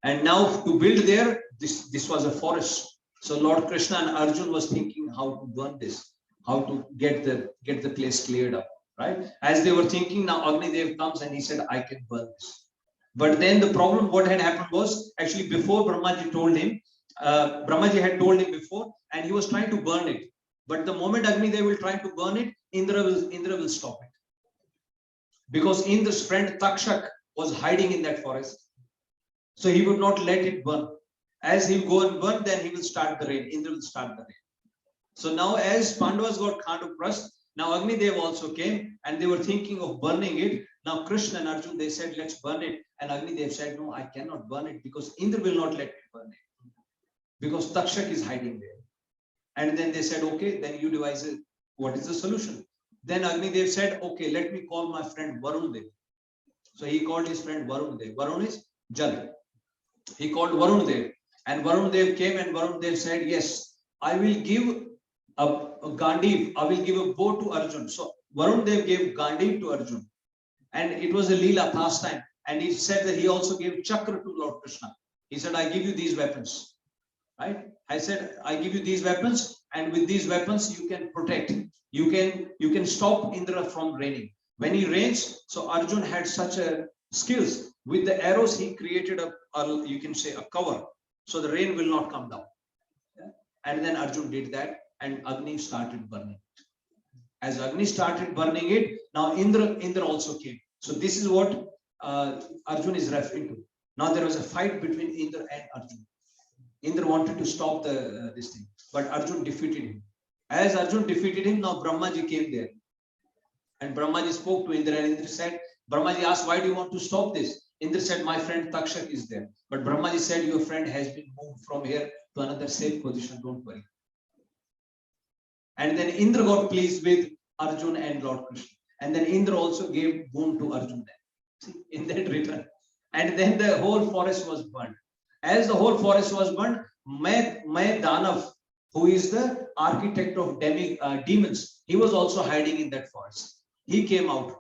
And now to build there, this was a forest. So Lord Krishna and Arjun was thinking how to burn this, how to get the place cleared up, right? As they were thinking, now Agni Dev comes and he said, I can burn this. But then the problem, what had happened was, actually before Brahmaji told him, Brahmaji had told him before, and he was trying to burn it. But the moment Agni Dev will try to burn it, Indra will stop it. Because Indra's friend Takshak was hiding in that forest. So he would not let it burn. As he will go and burn, then he will start the rain. Indra will start the rain. So now as Pandavas got Pāṇḍavas, now Agni Dev also came and they were thinking of burning it. Now Krishna and Arjun, they said, let's burn it. And Agni Dev said, no, I cannot burn it because Indra will not let me burn it. Because Takshak is hiding there. And then they said, okay, then you devise it. What is the solution? Then Agni Dev said, okay, let me call my friend Varun Dev. So he called his friend Varun Dev. Varun is Jal. He called Varun Dev. And Varun Dev came and Varun Dev said, yes, I will give a Gandiv, I will give a bow to Arjun. So Varun Dev gave Gandiv to Arjun. And it was a Leela pastime. And he said that he also gave Chakra to Lord Krishna. He said, I give you these weapons. Right? I said, I give you these weapons, and with these weapons you can protect. You can stop Indra from raining. When he rains, so Arjun had such a skills. With the arrows, he created a you can say a cover. So the rain will not come down. Yeah? And then Arjun did that, and Agni started burning. As Agni started burning it, now Indra also came. So this is what Arjun is referring to. Now there was a fight between Indra and Arjun. Indra wanted to stop this thing, but Arjun defeated him. As Arjun defeated him, now Brahmaji came there. And Brahmaji spoke to Indra, and Indra said, Brahmaji asked, why do you want to stop this? Indra said, my friend Takshak is there. But Brahmaji said, your friend has been moved from here to another safe position, don't worry. And then Indra got pleased with Arjun and Lord Krishna. And then Indra also gave boon to Arjun then. See, in that return. And then the whole forest was burned. As the whole forest was burned, Danav, who is the architect of demons, he was also hiding in that forest. He came out.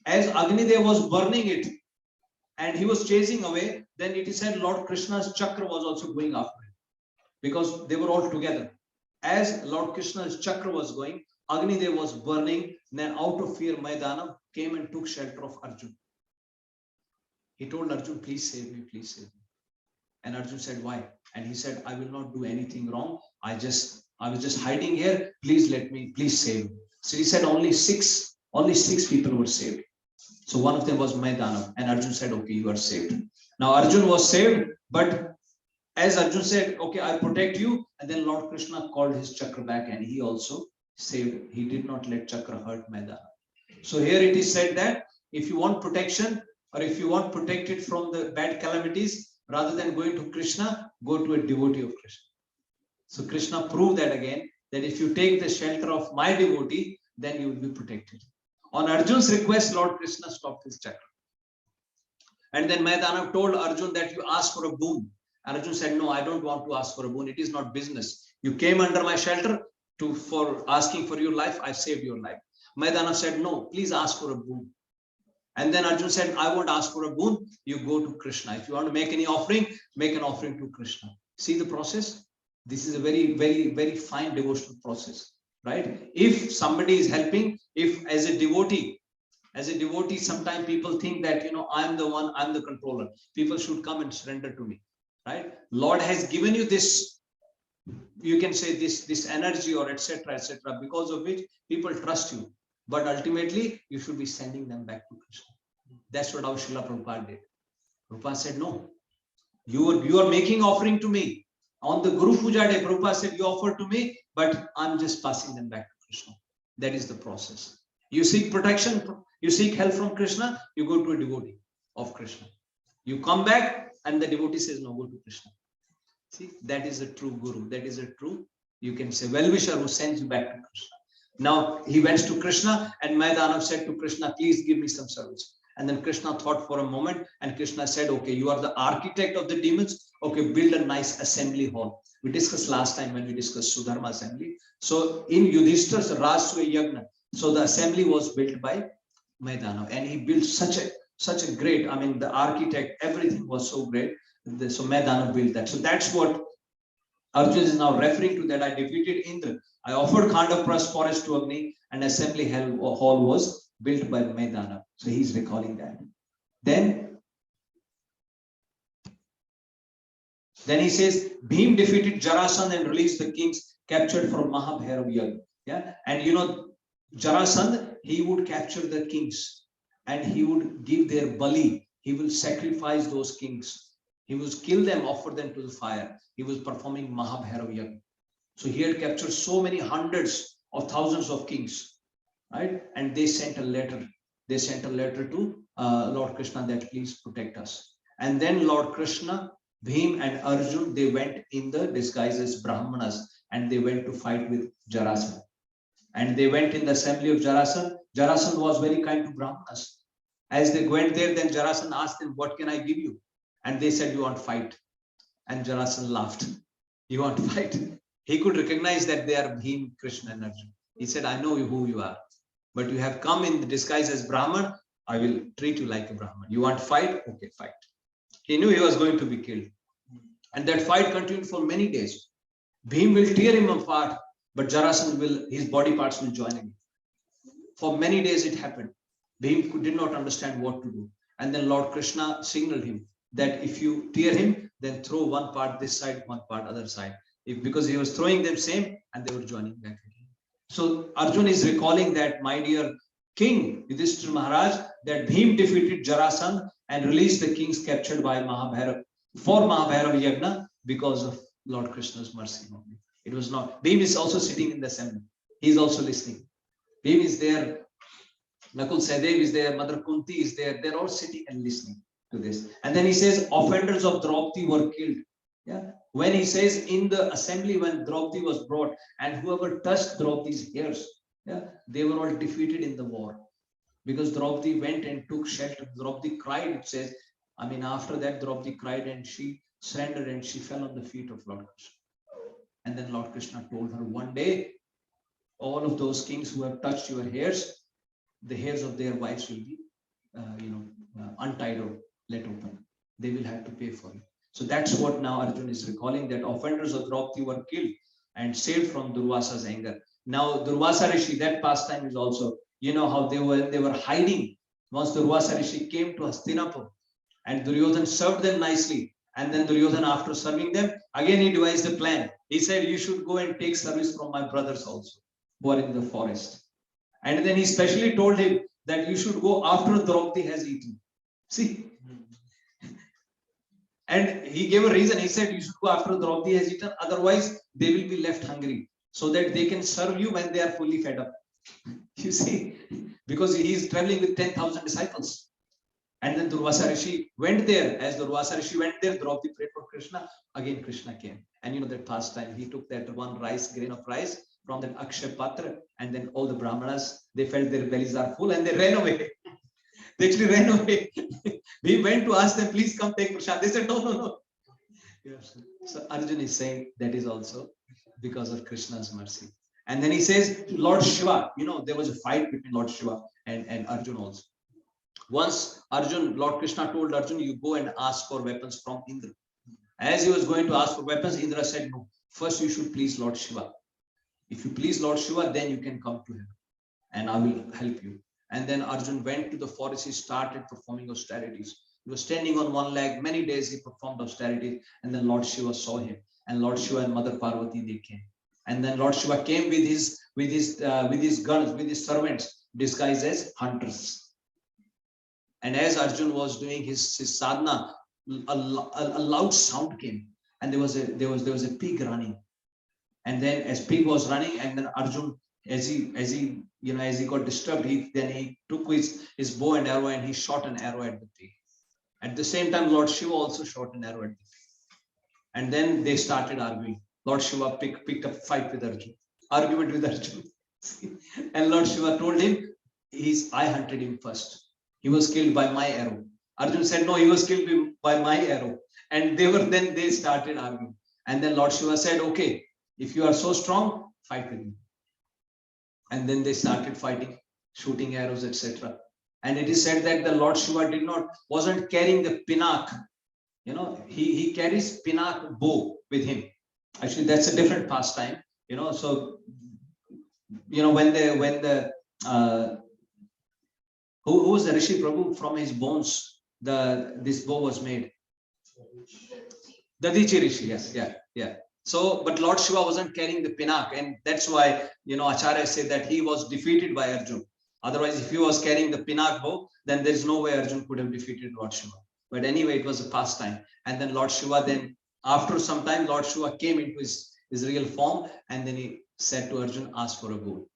As Agni Dev was burning it and he was chasing away, then it is said Lord Krishna's chakra was also going after him because they were all together. As Lord Krishna's chakra was going, Agni Dev was burning. Then out of fear, Danav came and took shelter of Arjun. He told Arjun, please save me, please save me. And Arjun said, why? And he said, I will not do anything wrong. I was just hiding here. Please let me, please save me. So he said only six people were saved. So one of them was Danav. And Arjun said, okay, you are saved. Now Arjun was saved, but as Arjun said, okay, I protect you. And then Lord Krishna called his chakra back and he also saved. He did not let chakra hurt Danav. So here it is said that if you want protection or if you want protected from the bad calamities, rather than going to Krishna, go to a devotee of Krishna. So Krishna proved that again, that if you take the shelter of my devotee, then you will be protected. On Arjun's request, Lord Krishna stopped his chakra. And then Danav told Arjun that you ask for a boon. And Arjun said, no, I don't want to ask for a boon. It is not business. You came under my shelter for asking for your life. I saved your life. Danav said, no, please ask for a boon. And then Arjun said, I won't ask for a boon. You go to Krishna. If you want to make any offering, make an offering to Krishna. See the process? This is a very, very, very fine devotional process, right? If somebody is helping, if as a devotee, sometimes people think that, I'm the one, I'm the controller. People should come and surrender to me, right? Lord has given you this, you can say this energy or etc., because of which people trust you. But ultimately, you should be sending them back to Krishna. That's what our Srila Prabhupada did. Prabhupada said, no, you are making offering to me. On the Guru Puja day, Prabhupada said, you offer to me, but I'm just passing them back to Krishna. That is the process. You seek protection, you seek help from Krishna, you go to a devotee of Krishna. You come back and the devotee says, no, go to Krishna. See, that is a true Guru. That is a true, you can say, well-wisher who sends you back to Krishna. Now he went to Krishna and Danav said to Krishna, please give me some service. And then Krishna thought for a moment and Krishna said, okay, you are the architect of the demons. Okay, build a nice assembly hall. We discussed last time when we discussed Sudharma assembly. So in Yudhishthira's Rajsuya Yagna, so the assembly was built by Maidana, and he built such a great, I mean, the architect, everything was so great. So Maidana built that. So that's what Arjuna is now referring to, that I defeated Indra. I offered Khandavas forest to Agni, and assembly hall was built by Maidana. So he's recalling that. Then he says, Bhim defeated Jarasandha and released the kings captured from Mahabhairav Yagna. Yeah, and you know, Jarasandha, he would capture the kings and he would give their bali. He will sacrifice those kings. He was kill them, offer them to the fire. He was performing Mahabhairav Yagna. So he had captured so many hundreds of thousands of kings, right? And they sent a letter. They sent a letter to Lord Krishna that please protect us. And then Lord Krishna, Bhim and Arjun, they went in the disguise as Brahmanas, and they went to fight with Jarasandha. And they went in the assembly of Jarasandha. Jarasandha was very kind to Brahmanas. As they went there, then Jarasandha asked them, what can I give you? And they said, you want to fight. And Jarasandha laughed. You want to fight? He could recognize that they are Bhim, Krishna and Arjun. He said, I know who you are, but you have come in the disguise as Brahman. I will treat you like a Brahman. You want to fight? Okay, fight. He knew he was going to be killed. And that fight continued for many days. Bhim will tear him apart, but Jarasandha his body parts will join him. For many days it happened. Bhim did not understand what to do. And then Lord Krishna signaled him that if you tear him, then throw one part this side, one part other side. Because he was throwing them same, and they were joining back again. So Arjun is recalling that, my dear King Yudhishthira Maharaj, that Bhim defeated Jarasandha and released the kings captured by Mahabhairav for Mahabhairav Yagna because of Lord Krishna's mercy. It was not. Bhim is also sitting in the assembly. He is also listening. Bhim is there. Nakul Sahadev is there. Mother Kunti is there. They're all sitting and listening to this. And then he says, offenders of Draupadi were killed. Yeah. When he says in the assembly, when Draupadi was brought, and whoever touched Draupadi's hairs, yeah, they were all defeated in the war. Because Draupadi went and took shelter. Draupadi cried, it says. I mean, after that, Draupadi cried and she surrendered and she fell on the feet of Lord Krishna. And then Lord Krishna told her, one day, all of those kings who have touched your hairs, the hairs of their wives will be, untied or let open. They will have to pay for it. So that's what now Arjun is recalling, that offenders of Draupadi were killed and saved from Durvasa's anger. Now, Durvasa Rishi, that pastime is also, you know how they were hiding. Once Durvasa Rishi came to Hastinapur, and Duryodhan served them nicely. And then Duryodhan, after serving them, again he devised a plan. He said, you should go and take service from my brothers also, who are in the forest. And then he specially told him that you should go after Draupadi has eaten. See? And he gave a reason. He said, you should go after Draupadi has eaten. Otherwise, they will be left hungry, so that they can serve you when they are fully fed up. You see? Because he is traveling with 10,000 disciples. And then Durvasa Rishi went there. As Durvasa Rishi went there, Draupadi prayed for Krishna. Again, Krishna came. And you know that pastime, he took that one grain of rice from that Akshay Patra. And then all the Brahmanas, they felt their bellies are full and they ran away. They actually ran away. We went to ask them, please come take prasad. They said, no. Yes. So Arjun is saying that is also because of Krishna's mercy. And then he says, Lord Shiva, you know, there was a fight between Lord Shiva and Arjun also. Once Lord Krishna told Arjun, you go and ask for weapons from Indra. As he was going to ask for weapons, Indra said, no, first you should please Lord Shiva. If you please Lord Shiva, then you can come to him and I will help you. And then Arjun went to the forest. He started performing austerities. He was standing on one leg. Many days he performed austerities. And then Lord Shiva saw him. And Lord Shiva and Mother Parvati, they came. And then Lord Shiva came with his guns, with his servants, disguised as hunters. And as Arjun was doing his sadhana, a loud sound came, and there was a pig running. And then as pig was running, and then Arjun, as he got disturbed, he took his bow and arrow and he shot an arrow at the pig. At the same time, Lord Shiva also shot an arrow at the pig. And then they started arguing. Lord Shiva picked up fight with Arjun, argument with Arjun. And Lord Shiva told him, I hunted him first. He was killed by my arrow. Arjun said, no, he was killed by my arrow. And they started arguing. And then Lord Shiva said, okay, if you are so strong, fight with me. And then they started fighting, shooting arrows, etc. And it is said that the Lord Shiva wasn't carrying the pinak. He carries pinak bow with him. Actually, that's a different pastime. So when the who was the Rishi Prabhu, from his bones this bow was made? Dadichi Rishi, yes, yeah. So, but Lord Shiva wasn't carrying the pinak, and that's why Acharya said that he was defeated by Arjun. Otherwise, if he was carrying the pinak bow, then there is no way Arjun could have defeated Lord Shiva. But anyway, it was a pastime. And then Lord Shiva, then after some time, Lord Shiva came into his real form, and then he said to Arjun, ask for a goal.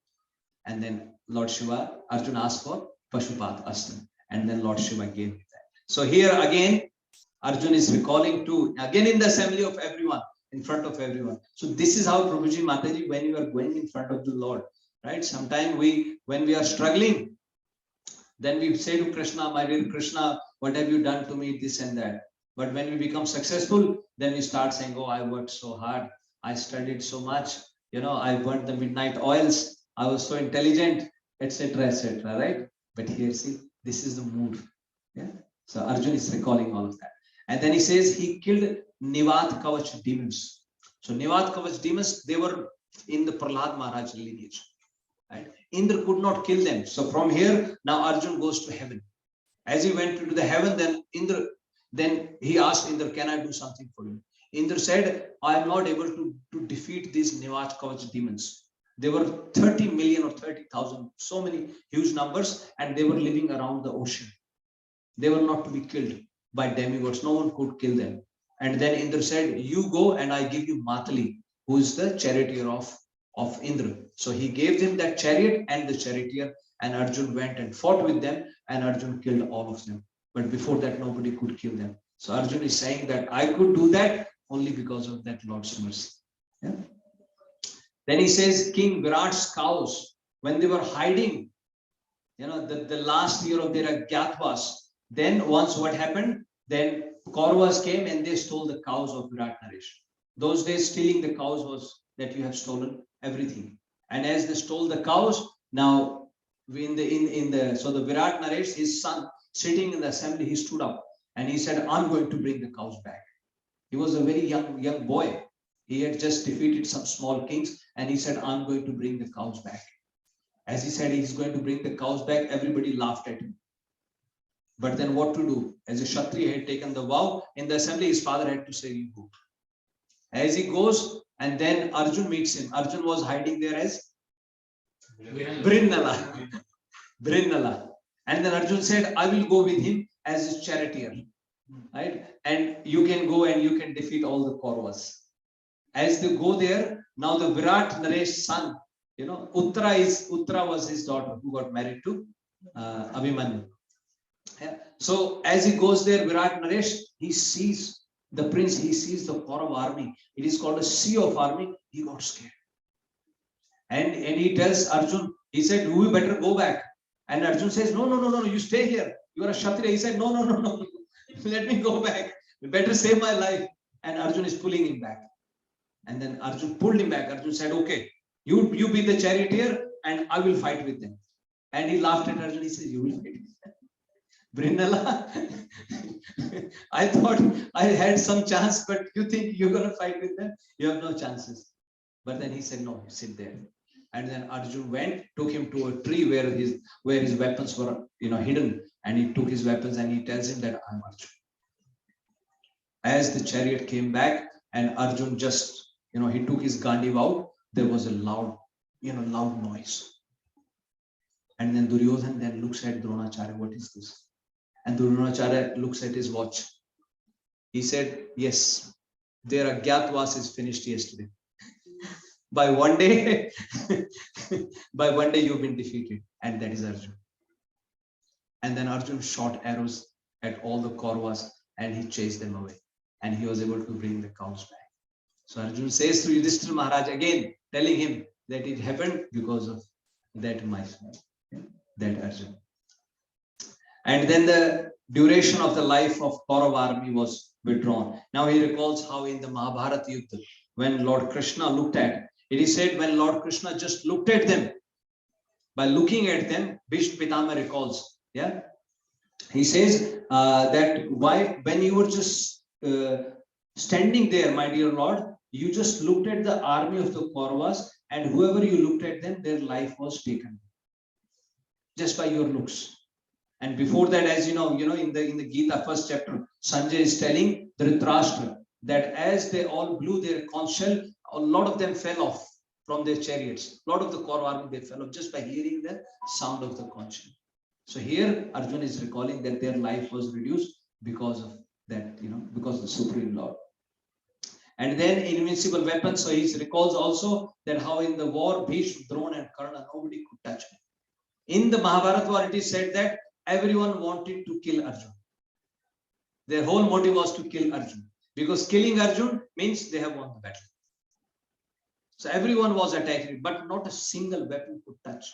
And then Arjun asked for Pashupat Astra, and then Lord Shiva gave him that. So here again, Arjun is recalling again in the assembly of everyone, in front of everyone. So this is how, Prabhuji, Mataji, when you are going in front of the Lord, right? Sometimes when we are struggling, then we say to Krishna, my dear Krishna, what have you done to me, this and that. But when we become successful, then we start saying, oh, I worked so hard. I studied so much. I burnt the midnight oils. I was so intelligent, etc., right? But here, see, this is the mood. Yeah. So Arjun is recalling all of that. And then he says he killed Nivat Kavach demons. So Nivat Kavach demons, they were in the Prahlad Maharaj lineage. Right? Indra could not kill them. So from here, now Arjun goes to heaven. As he went into the heaven, then he asked Indra, can I do something for you? Indra said, I am not able to defeat these Nivat Kavach demons. There were 30 million or 30,000, so many huge numbers, and they were living around the ocean. They were not to be killed by demigods. No one could kill them. And then Indra said, you go and I give you Matali, who is the charioteer of Indra. So he gave them that chariot and the charioteer, and Arjun went and fought with them, and Arjun killed all of them. But before that, nobody could kill them. So Arjun is saying that I could do that only because of that Lord's mercy. Yeah? Then he says, King Virat's cows, when they were hiding, the last year of their Agyatwas, then once what happened, then Kauravas came and they stole the cows of Virat Naresh. Those days, stealing the cows was that you have stolen everything. And as they stole the cows, now so the Virat Naresh, his son, sitting in the assembly, he stood up and he said, I'm going to bring the cows back. He was a very young boy. He had just defeated some small kings, and he said, I'm going to bring the cows back. As he said he's going to bring the cows back, everybody laughed at him. But then what to do? As a Kshatriya had taken the vow in the assembly, his father had to say, you go. As he goes, and then Arjun meets him. Arjun was hiding there as Brinnala. Brinnala. And then Arjun said, I will go with him as his charioteer. Right? And you can go and you can defeat all the Kauravas. As they go there, now the Virat Naresh's son, Uttara was his daughter who got married to Abhimanyu. Yeah. So as he goes there, Virat Naresh, he sees the prince, he sees the Kaurav army. It is called a sea of army. He got scared. And he tells Arjun, he said, we better go back. And Arjun says, no, you stay here. You are a Kshatriya. He said, no, let me go back. You better save my life. And Arjun is pulling him back. And then Arjun pulled him back. Arjun said, okay, you be the charioteer and I will fight with them. And he laughed at Arjun. He said, you will fight with them. Brinnala, I thought I had some chance, but you think you're going to fight with them? You have no chances. But then he said, no, sit there. And then Arjun went, took him to a tree where his weapons were hidden. And he took his weapons and he tells him that I'm Arjun. As the chariot came back and Arjun just, he took his Gandiv out, there was a loud noise. And then Duryodhan then looks at Dronacharya, what is this? And Dronacharya looks at his watch. He said, yes, their Agyatwas is finished yesterday. By one day, you've been defeated. And that is Arjun. And then Arjun shot arrows at all the Kauravas and he chased them away. And he was able to bring the cows back. So Arjun says to Yudhishthira Maharaj again, telling him that it happened because of that that Arjun. And then the duration of the life of Kaurav army was withdrawn. Now he recalls how in the Mahabharata Yuddha, when Lord Krishna looked at, it is said when Lord Krishna just looked at them, by looking at them, Bhishma Pitama recalls, yeah, he says that why, when you were just standing there, my dear Lord, you just looked at the army of the Kauravas, and whoever you looked at them, their life was taken just by your looks. And before that, as you know, in the Gita first chapter, Sanjay is telling Dhritarashtra that as they all blew their conch shell, a lot of them fell off from their chariots. A lot of the Kaurava army, they fell off just by hearing the sound of the conch shell. So here Arjuna is recalling that their life was reduced because of that, because of the Supreme Lord. And then invincible weapons. So he recalls also that how in the war, Bhishma, Drona, and Karna, nobody could touch him. In the Mahabharata war, it is said that everyone wanted to kill Arjuna. Their whole motive was to kill Arjuna, because killing Arjuna means they have won the battle. So everyone was attacking, but not a single weapon could touch.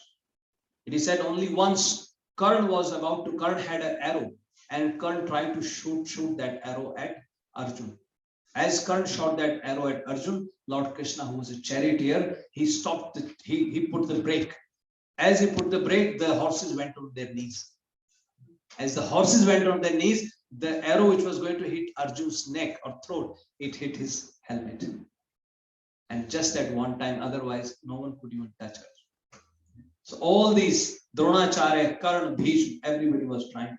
It is said only once Karna had an arrow, and Karna tried to shoot that arrow at Arjuna. As Karna shot that arrow at Arjuna, Lord Krishna, who was a charioteer, he stopped, he put the brake. As he put the brake, the horses went on their knees. As the horses went on their knees, the arrow which was going to hit Arjuna's neck or throat, it hit his helmet. And just at one time, otherwise no one could even touch Arjuna. So all these, Dronacharya, Karna, Bhishma, everybody was trying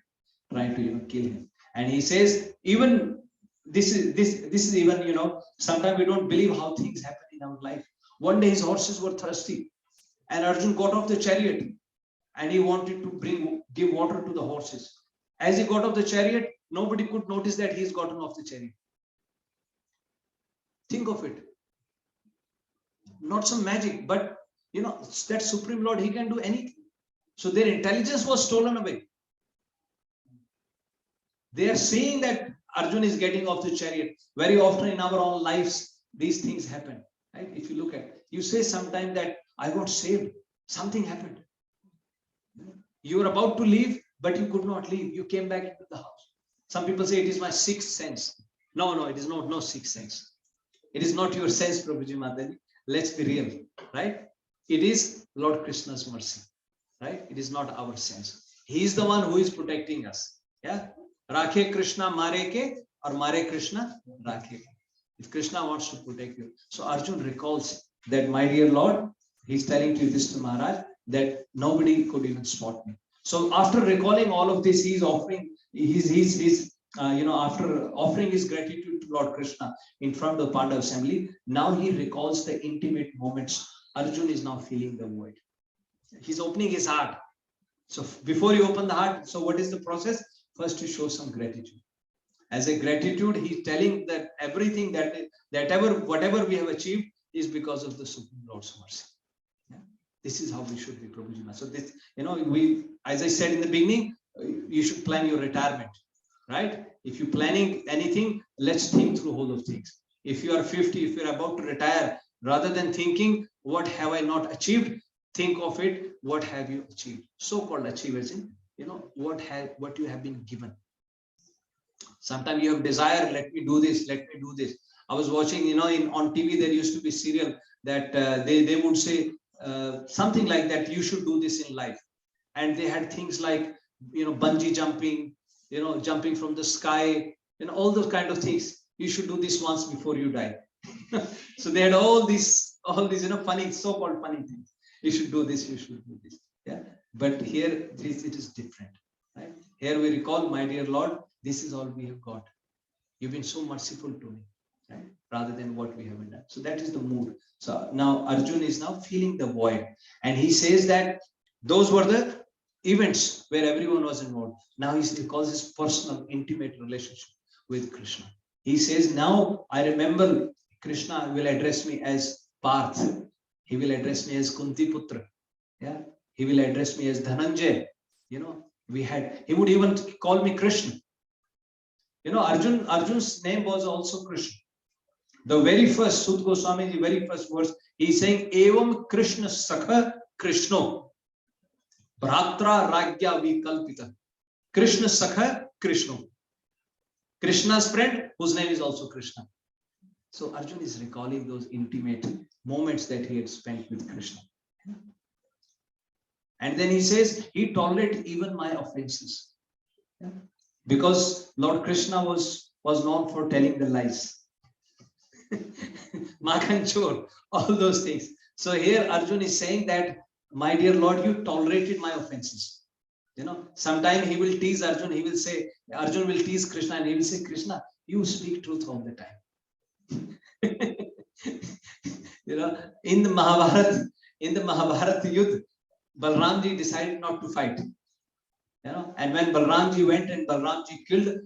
to kill him. And he says, even this is even, sometimes we don't believe how things happen in our life. One day his horses were thirsty, and Arjuna got off the chariot, and he wanted to give water to the horses. As he got off the chariot, nobody could notice that he's gotten off the chariot. Think of it. Not some magic, but that Supreme Lord, he can do anything. So their intelligence was stolen away. They are seeing that Arjuna is getting off the chariot. Very often in our own lives, these things happen. Right? If you look at, you say sometime that I got saved, something happened. You were about to leave, but you could not leave. You came back into the house. Some people say it is my sixth sense. No, it is not no sixth sense. It is not your sense, Prabhuji Mataji. Let's be real, right? It is Lord Krishna's mercy, right? It is not our sense. He is the one who is protecting us. Yeah. Rakhe Krishna mare ke, or mare Krishna rakhe. If Krishna wants to protect you. So Arjuna recalls that, my dear Lord, he's telling to Yudhishthira Maharaj that nobody could even spot me. So after recalling all of this, he's offering after offering his gratitude to Lord Krishna in front of the Pandava assembly, now he recalls the intimate moments. Arjuna is now feeling the void. He's opening his heart. So before you open the heart, so what is the process? First, you show some gratitude. As a gratitude, he's telling that everything whatever we have achieved is because of the Supreme Lord's mercy. Yeah? This is how we should be, Prabhuji. So this, as I said in the beginning, you should plan your retirement, right? If you're planning anything, let's think through whole of things. If you are 50, if you're about to retire, rather than thinking, what have I not achieved? Think of it, what have you achieved? So-called achievers, what you have been given. Sometimes you have desire, let me do this, let me do this. I was watching, on TV, there used to be serial that they would say something like that, you should do this in life. And they had things like, bungee jumping, jumping from the sky, all those kind of things. You should do this once before you die. So they had all these, funny, so-called funny things. You should do this, you should do this. Yeah. But here it is different. Right? Here we recall, my dear Lord, this is all we have got. You've been so merciful to me, right? Rather than what we haven't done. So that is the mood. So now Arjuna is now feeling the void. And he says that those were the events where everyone was involved. Now he recalls his personal, intimate relationship with Krishna. He says, now I remember Krishna will address me as Parth. He will address me as Kunti Putra. Yeah. He will address me as Dhananjay. He would even call me Krishna. Arjun's name was also Krishna. The very first, Sut Goswami, the very first verse, he's saying, Evam Krishna Sakha Krishno. Bhratra Ragya Vikalpita. Krishna Sakha Krishno. Krishna's friend, whose name is also Krishna. So Arjun is recalling those intimate moments that he had spent with Krishna. And then he says, he tolerated even my offenses. Because Lord Krishna was known for telling the lies. Makan chor, all those things. So here Arjun is saying that, my dear Lord, you tolerated my offenses. Sometime he will tease Arjun, he will say, Arjun will tease Krishna and he will say, Krishna, you speak truth all the time. In the Mahabharata Yuddha, Balramji decided not to fight. And when Balramji went and Balramji killed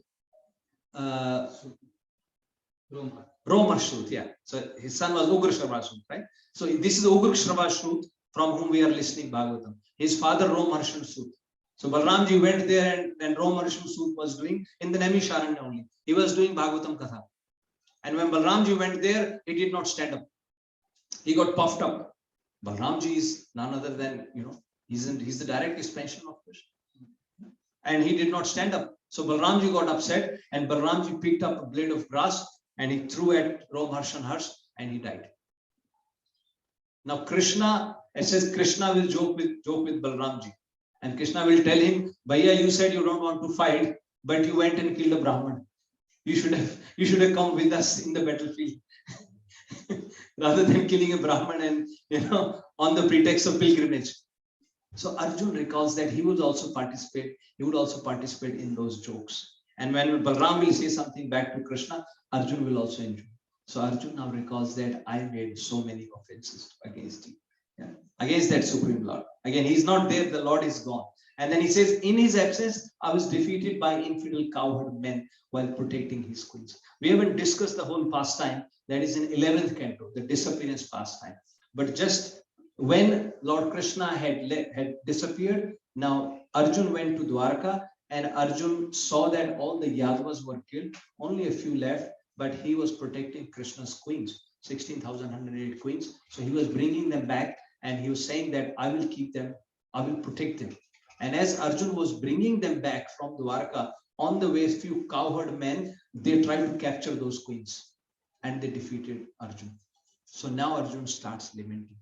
Romarshut, yeah. So his son was Ugrashrvashut, right? So this is Ugrashrvashut from whom we are listening Bhagavatam. His father Romarshut. So Balramji went there and Romarshut was doing in the Naimisharanya only. He was doing Bhagavatam Katha. And when Balramji went there, he did not stand up. He got puffed up. Balramji is none other than, he's the direct expansion of Krishna. And he did not stand up. So Balramji got upset and Balramji picked up a blade of grass and he threw at Romarshut and he died. Now Krishna, it says Krishna will joke with Balramji. And Krishna will tell him, Bhaiya, you said you don't want to fight, but you went and killed a Brahman. You should have come with us in the battlefield. Rather than killing a Brahman and on the pretext of pilgrimage. So Arjun recalls that he would also participate in those jokes. And when Balram will say something back to Krishna, Arjun will also enjoy. So Arjun now recalls that I made so many offenses against him. Against that Supreme Lord. Again, he's not there, the Lord is gone. And then he says, in his absence, I was defeated by infidel cowherd men while protecting his queens. We haven't discussed the whole pastime that is in 11th canto, the disappearance pastime. But just when Lord Krishna had disappeared, now Arjun went to Dwarka and Arjun saw that all the Yadavas were killed, only a few left, but he was protecting Krishna's queens, 16,108 queens. So he was bringing them back and he was saying that I will keep them, I will protect them. And as Arjun was bringing them back from Dwarka, on the way, a few cowherd men, they tried to capture those queens and they defeated Arjun. So now Arjun starts lamenting.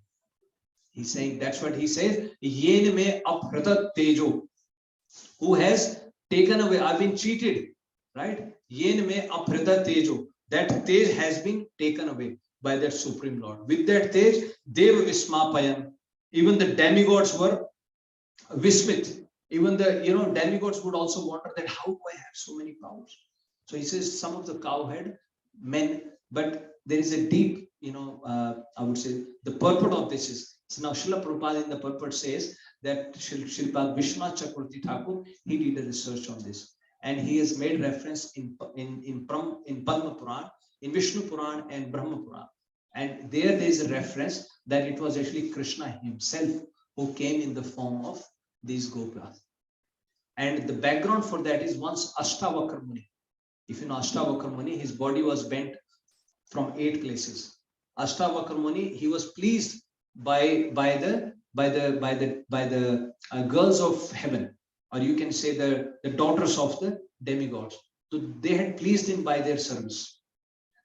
He's saying, that's what he says, Yen me aprata tejo, who has taken away, I've been cheated, right? Yen me aprata tejo, that tej has been taken away by that Supreme Lord. With that tej, Deva Vismapayam, even the demigods were Vismit. Even the demigods would also wonder that how do I have so many powers? So he says some of the cowhead men, but there is a deep, I would say the purport of this is, so now Srila Prabhupada in the purport says that Srila Vishwanath Chakravarti Thakur, he did a research on this. And he has made reference in Padma Puran, in Vishnu Puran and Brahma Puran. And there is a reference that it was actually Krishna himself who came in the form of these Gopas. And the background for that is once Ashtavakra Muni. If you know Ashtavakra Muni, his body was bent from 8 places. Ashtavakra Muni, he was pleased by the girls of heaven, or you can say the daughters of the demigods. So they had pleased him by their service.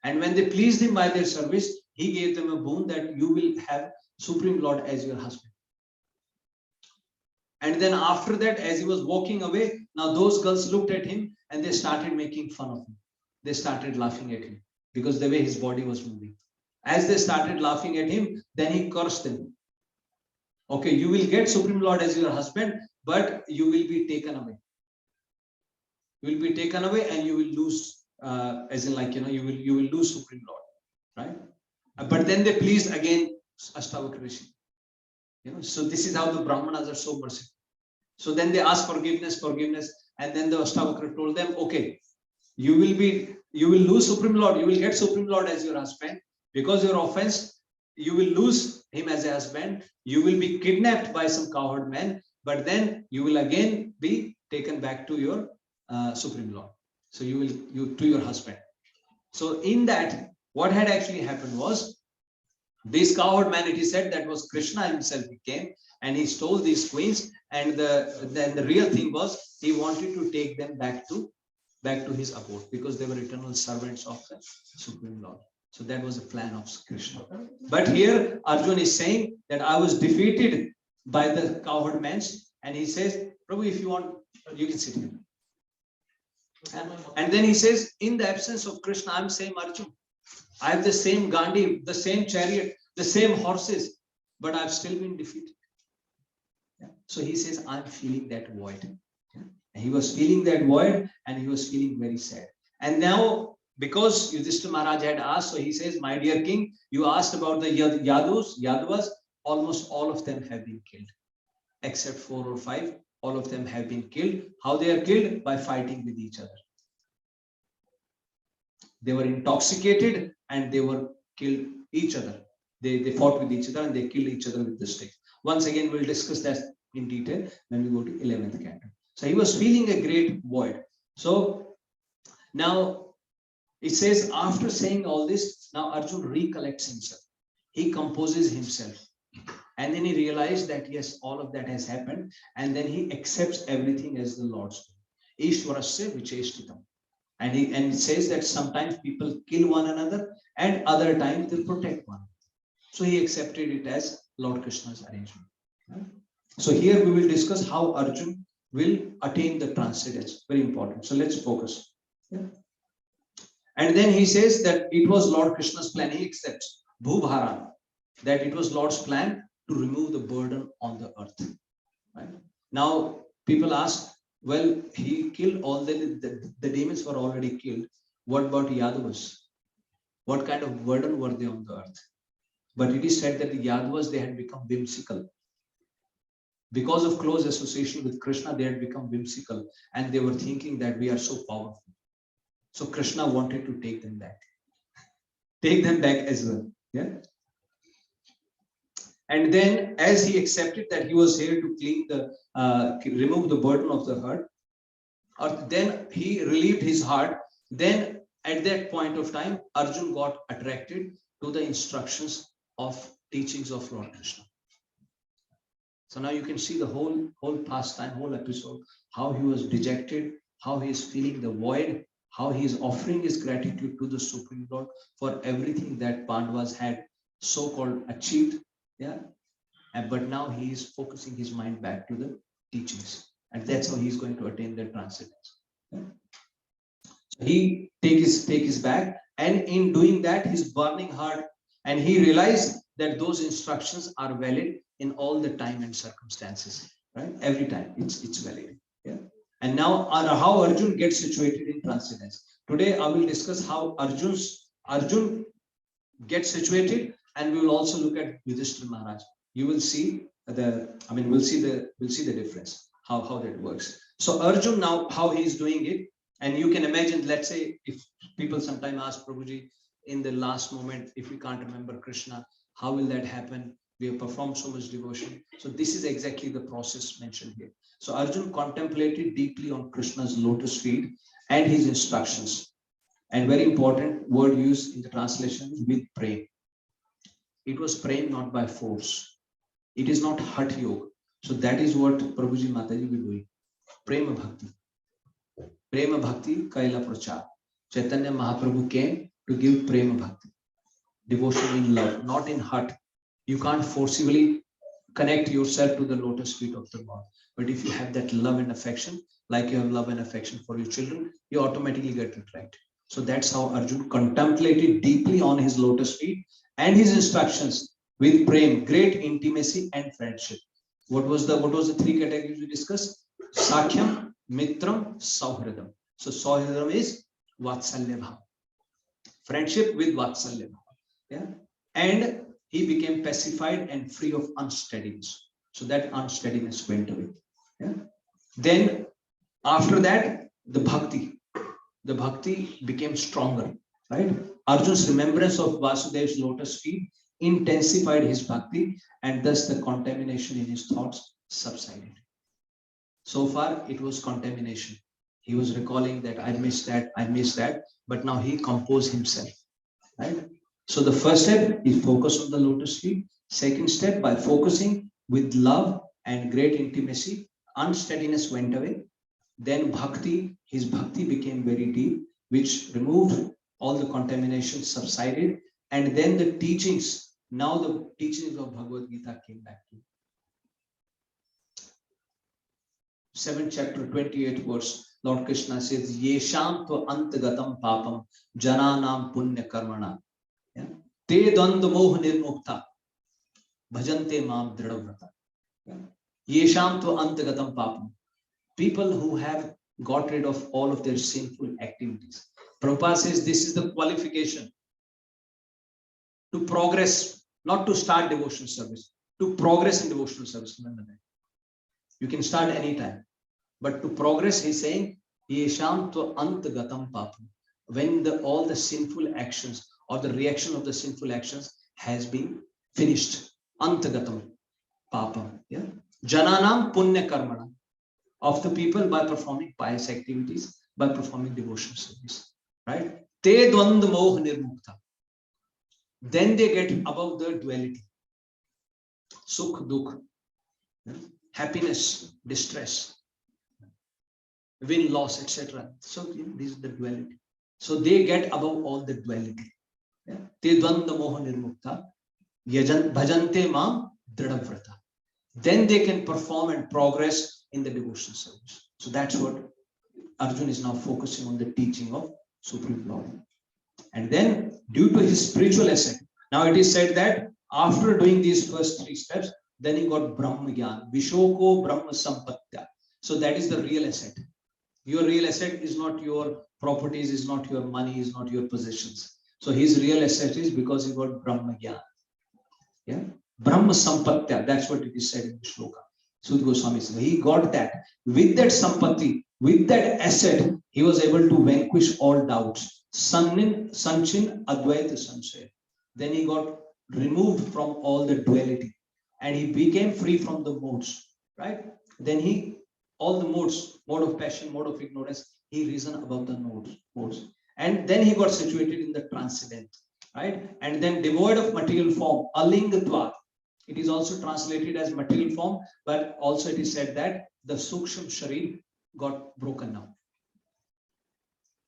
And when they pleased him by their service, he gave them a boon that you will have Supreme Lord as your husband. And then after that, as he was walking away, now those girls looked at him and they started making fun of him. They started laughing at him because the way his body was moving. As they started laughing at him, then he cursed them. Okay, you will get Supreme Lord as your husband, but you will be taken away. You will be taken away and you will lose, as in like, you will lose Supreme Lord, right? But then they pleased again Ashtavakra Rishi. So this is how the Brahmanas are so merciful. So then they asked forgiveness, and then the Ashtavakra told them, okay, you will lose Supreme Lord, you will get Supreme Lord as your husband. Because your offense, you will lose him as a husband, you will be kidnapped by some cowherd men, but then you will again be taken back to your Supreme Lord. So you to your husband. So in that, what had actually happened was, this cowherd man, it is said that was Krishna himself. He came and he stole these queens, and then the real thing was he wanted to take them back to back to his abode, because they were eternal servants of the Supreme Lord. So that was the plan of Krishna. But here Arjun is saying that I was defeated by the cowherd men, and he says, Prabhu, if you want, you can sit here. And then he says, in the absence of Krishna, I'm same Arjun. I have the same Gandhi, the same chariot, the same horses, but I've still been defeated. So he says, I'm feeling that void. He was feeling that void, and he was feeling very sad. And now, because Yudhishthira Maharaj had asked, so he says, my dear king, you asked about the Yadavas, almost all of them have been killed, except 4 or 5. All of them have been killed. How they are killed? By fighting with each other. They were intoxicated and they were killed each other. They fought with each other and they killed each other with the sticks. Once again, we'll discuss that in detail when we go to 11th canto. So he was feeling a great void. So now it says, after saying all this, now Arjun recollects himself. He composes himself. And then he realized that yes, all of that has happened. And then he accepts everything as the Lord's will. Ishwarasya vicheshtitam. And it says that sometimes people kill one another and other times they protect one. So he accepted it as Lord Krishna's arrangement. So here we will discuss how Arjun will attain the transcendence. Very important. So let's focus. And then he says that it was Lord Krishna's plan. He accepts Bhubharan, that it was Lord's plan to remove the burden on the earth. Right? Now, people ask, well, he killed all the demons were already killed. What about Yadavas? What kind of burden were they on the earth? But it is said that the Yadavas, they had become whimsical. Because of close association with Krishna, they had become whimsical. And they were thinking that we are so powerful. So Krishna wanted to take them back. Take them back as well. Yeah. And then as he accepted that he was here to clean remove the burden of the heart, then he relieved his heart. Then at that point of time, Arjun got attracted to the instructions of teachings of Lord Krishna. So now you can see the whole pastime, whole episode, how he was dejected, how he is feeling the void, how he is offering his gratitude to the Supreme Lord for everything that Pandavas had so-called achieved. Yeah, but now he is focusing his mind back to the teachings, and that's how he's going to attain the transcendence. Yeah? So he take his back, and in doing that, his burning heart, and he realized that those instructions are valid in all the time and circumstances. Right, every time it's valid. Yeah, and now how Arjun gets situated in transcendence. Today I will discuss how Arjun gets situated. And we will also look at Yudhishthira Maharaj. You will see we'll see the difference, how that works. So Arjun now, how he is doing it, and you can imagine, let's say if people sometimes ask Prabhuji, in the last moment, if we can't remember Krishna, how will that happen? We have performed so much devotion. So this is exactly the process mentioned here. So Arjun contemplated deeply on Krishna's lotus feet and his instructions. And very important word used in the translation is with prem. It was praying not by force. It is not Hatha Yoga. So that is what Prabhuji Mataji will doing. Prema Bhakti. Prema Bhakti Kaila Prachar. Chaitanya Mahaprabhu came to give Prema Bhakti. Devotion in love, not in heart. You can't forcibly connect yourself to the lotus feet of the Lord. But if you have that love and affection, like you have love and affection for your children, you automatically get attracted. So that's how Arjun contemplated deeply on his lotus feet and his instructions with prem, great intimacy and friendship. What was the 3 categories we discussed? Sakhyam, Mitram, Sauhridam. So Sauhridam is Vatsalya Bhava. Friendship with Vatsalya Bhava. Yeah. And he became pacified and free of unsteadiness. So that unsteadiness went away. Yeah. Then after that, the bhakti became stronger. Right? Arjun's remembrance of Vasudev's lotus feet intensified his bhakti, and thus the contamination in his thoughts subsided. So far, it was contamination. He was recalling that I missed that, but now he composed himself. Right? So the first step is focus on the lotus feet. Second step, by focusing with love and great intimacy, unsteadiness went away. Then bhakti, his bhakti became very deep, which removed all the contamination, subsided, and then the teachings, now the teachings of Bhagavad Gita came back to him. 7th chapter, 28th verse, Lord Krishna says, Yesham tva antagatam papam jananam punya karmana. Te dvanda moh nirmukta bhajante mam dridavrata. Yesham tva antagatam papam. People who have got rid of all of their sinful activities. Prabhupada says this is the qualification to progress, not to start devotional service, to progress in devotional service. Remember that. You can start anytime, but to progress, he's saying, Yesham tva antagatam papam. When all the sinful actions or the reaction of the sinful actions has been finished. Antagatam papam. Yeah. Jananam punya karmana. Of the people by performing pious activities, by performing devotional service. Right? Te dvanda moh nirmukta. Then they get above the duality. Sukh, dukh, happiness, distress, win, loss, etc. So this is the duality. So they get above all the duality. Te dvanda moh nirmukta bhajante mam dridavrata. Then they can perform and progress in the devotional service. So that's what Arjuna is now focusing on, the teaching of Supreme Lord. And then due to his spiritual ascent, now it is said that after doing these first 3 steps, then he got Brahma Gyan, Vishoko Brahma Sampatya. So that is the real asset. Your real asset is not your properties, is not your money, is not your possessions. So his real asset is because he got Brahma Gyan. Yeah? Brahma Sampatya, that's what it is said in the shloka. Sud Goswami said, he got that. With that sampati, with that asset, he was able to vanquish all doubts. Sanchin Advaita Sansaya. Then he got removed from all the duality and he became free from the modes. Right? Then all the modes, mode of passion, mode of ignorance, he reasoned about the modes. And then he got situated in the transcendent. Right? And then devoid of material form, alingatva. It is also translated as material form, but also it is said that the Suksham Sharir got broken now.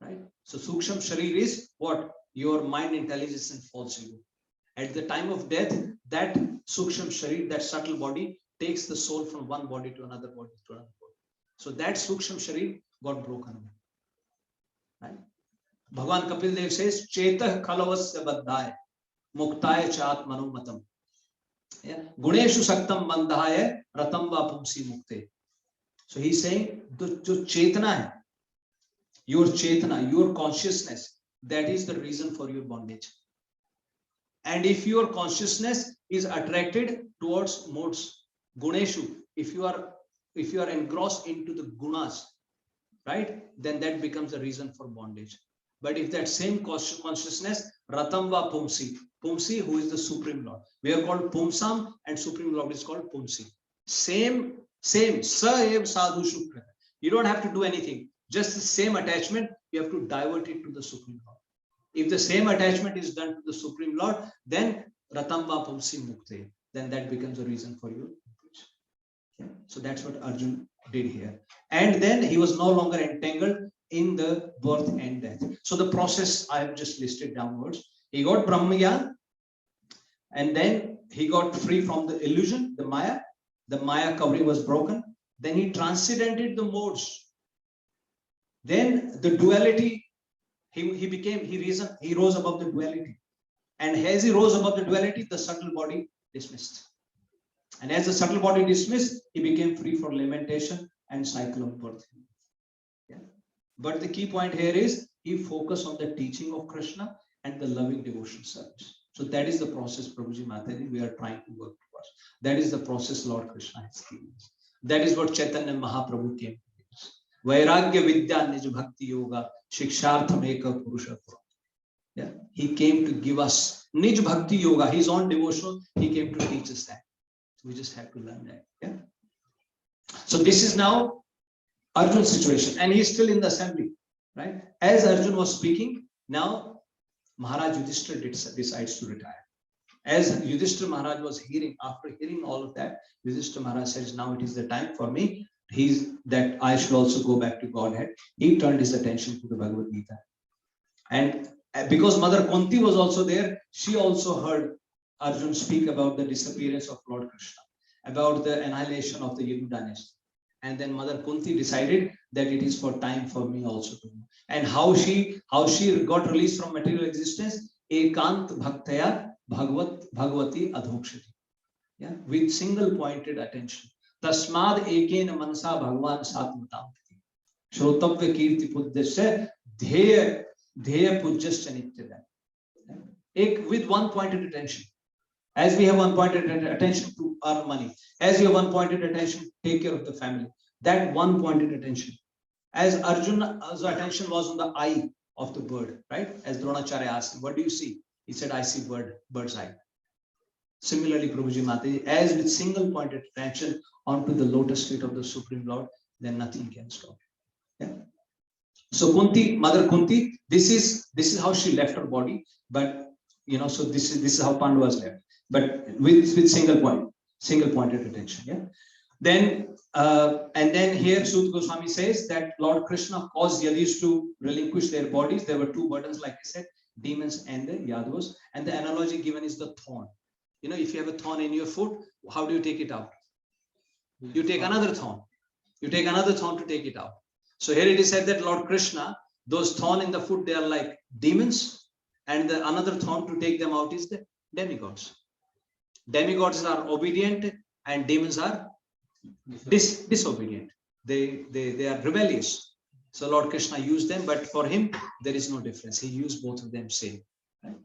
Right? So Suksham Sharir is what? Your mind, intelligence and false ego. At the time of death, that Suksham Sharir, that subtle body, takes the soul from one body to another body to another body. So that Suksham Sharir got broken. Right? Bhagavan Kapil Dev says, Chetah Khalavasya Baddhaya Muktaya Chat Manumatam. Guneshu Saktam Bandhaya Ratamba Pumsi Mukte. So he's saying, the Chetana, your Chetana, your consciousness, that is the reason for your bondage. And if your consciousness is attracted towards modes, Guneshu, if you are engrossed into the gunas, right, then that becomes a reason for bondage. But if that same consciousness, Ratamba Pumsi, Pumsi, who is the Supreme Lord, we are called Pumsam and Supreme Lord is called Pumsi. Same, Saev Sadhu Shukra. You don't have to do anything. Just the same attachment, you have to divert it to the Supreme Lord. If the same attachment is done to the Supreme Lord, then Ratamba Pumsi Mukte, then that becomes a reason for you. Okay? So that's what Arjuna did here. And then he was no longer entangled in the birth and death. So the process I have just listed downwards. He got Brahmagyan, and then he got free from the illusion, the Maya. The Maya covering was broken. Then he transcendented the modes. Then the duality, he rose above the duality. And as he rose above the duality, the subtle body dismissed. And as the subtle body dismissed, he became free from lamentation and cycle of birth. Yeah. But the key point here is he focused on the teaching of Krishna and the loving devotion service. So that is the process, Prabhuji Mataji, we are trying to work towards. That is the process Lord Krishna has given us. That is what Chaitanya Mahaprabhu came to give us. Vairagya Vidya Nij Bhakti Yoga Shikshartham Eka Purusha. Yeah. He came to give us Nij Bhakti Yoga, his own devotion. He came to teach us that. So we just have to learn that. Yeah. So this is now Arjun's situation, and he's still in the assembly, right? As Arjun was speaking, now Maharaj Yudhishthira decides to retire. As Yudhishthira Maharaj was hearing, after hearing all of that, Yudhishthira Maharaj says, now it is the time for me that I should also go back to Godhead, he turned his attention to the Bhagavad Gita. And because Mother Kunti was also there, she also heard Arjun speak about the disappearance of Lord Krishna, about the annihilation of the Yadu dynasty. And then Mother Kunti decided that it is for time for me also to know. And how she got released from material existence, Ekant Bhaktaya Bhagavati Adhokshati. Yeah, with single pointed attention. Tasmad Ekena Mansa Bhagwan Satmatam. Shrotavya Kirti Pudyasya Dheya Pujyasya Nityada. With one pointed attention. As we have one pointed attention to earn money, as you have one pointed attention, take care of the family. That one pointed attention. As Arjuna's attention was on the eye of the bird, right? As Dronacharya asked him, what do you see? He said, I see bird's eye. Similarly, Prabhuji Mataji, as with single pointed attention onto the lotus feet of the Supreme Lord, then nothing can stop. Yeah. So Kunti, Mother Kunti, this is how she left her body, but so this is how Pandavas left, but with single pointed attention. Yeah. Then and then here Sut Goswami says that Lord Krishna caused Yadis to relinquish their bodies. There were two burdens, like I said, demons and the Yadavas. And the analogy given is the thorn. If you have a thorn in your foot, how do you take it out? You take another thorn. You take another thorn to take it out. So here it is said that Lord Krishna, those thorn in the foot, they are like demons, and the another thorn to take them out is the demigods. Demigods are obedient and demons are disobedient. They are rebellious. So Lord Krishna used them, but for him there is no difference. He used both of them same. Right?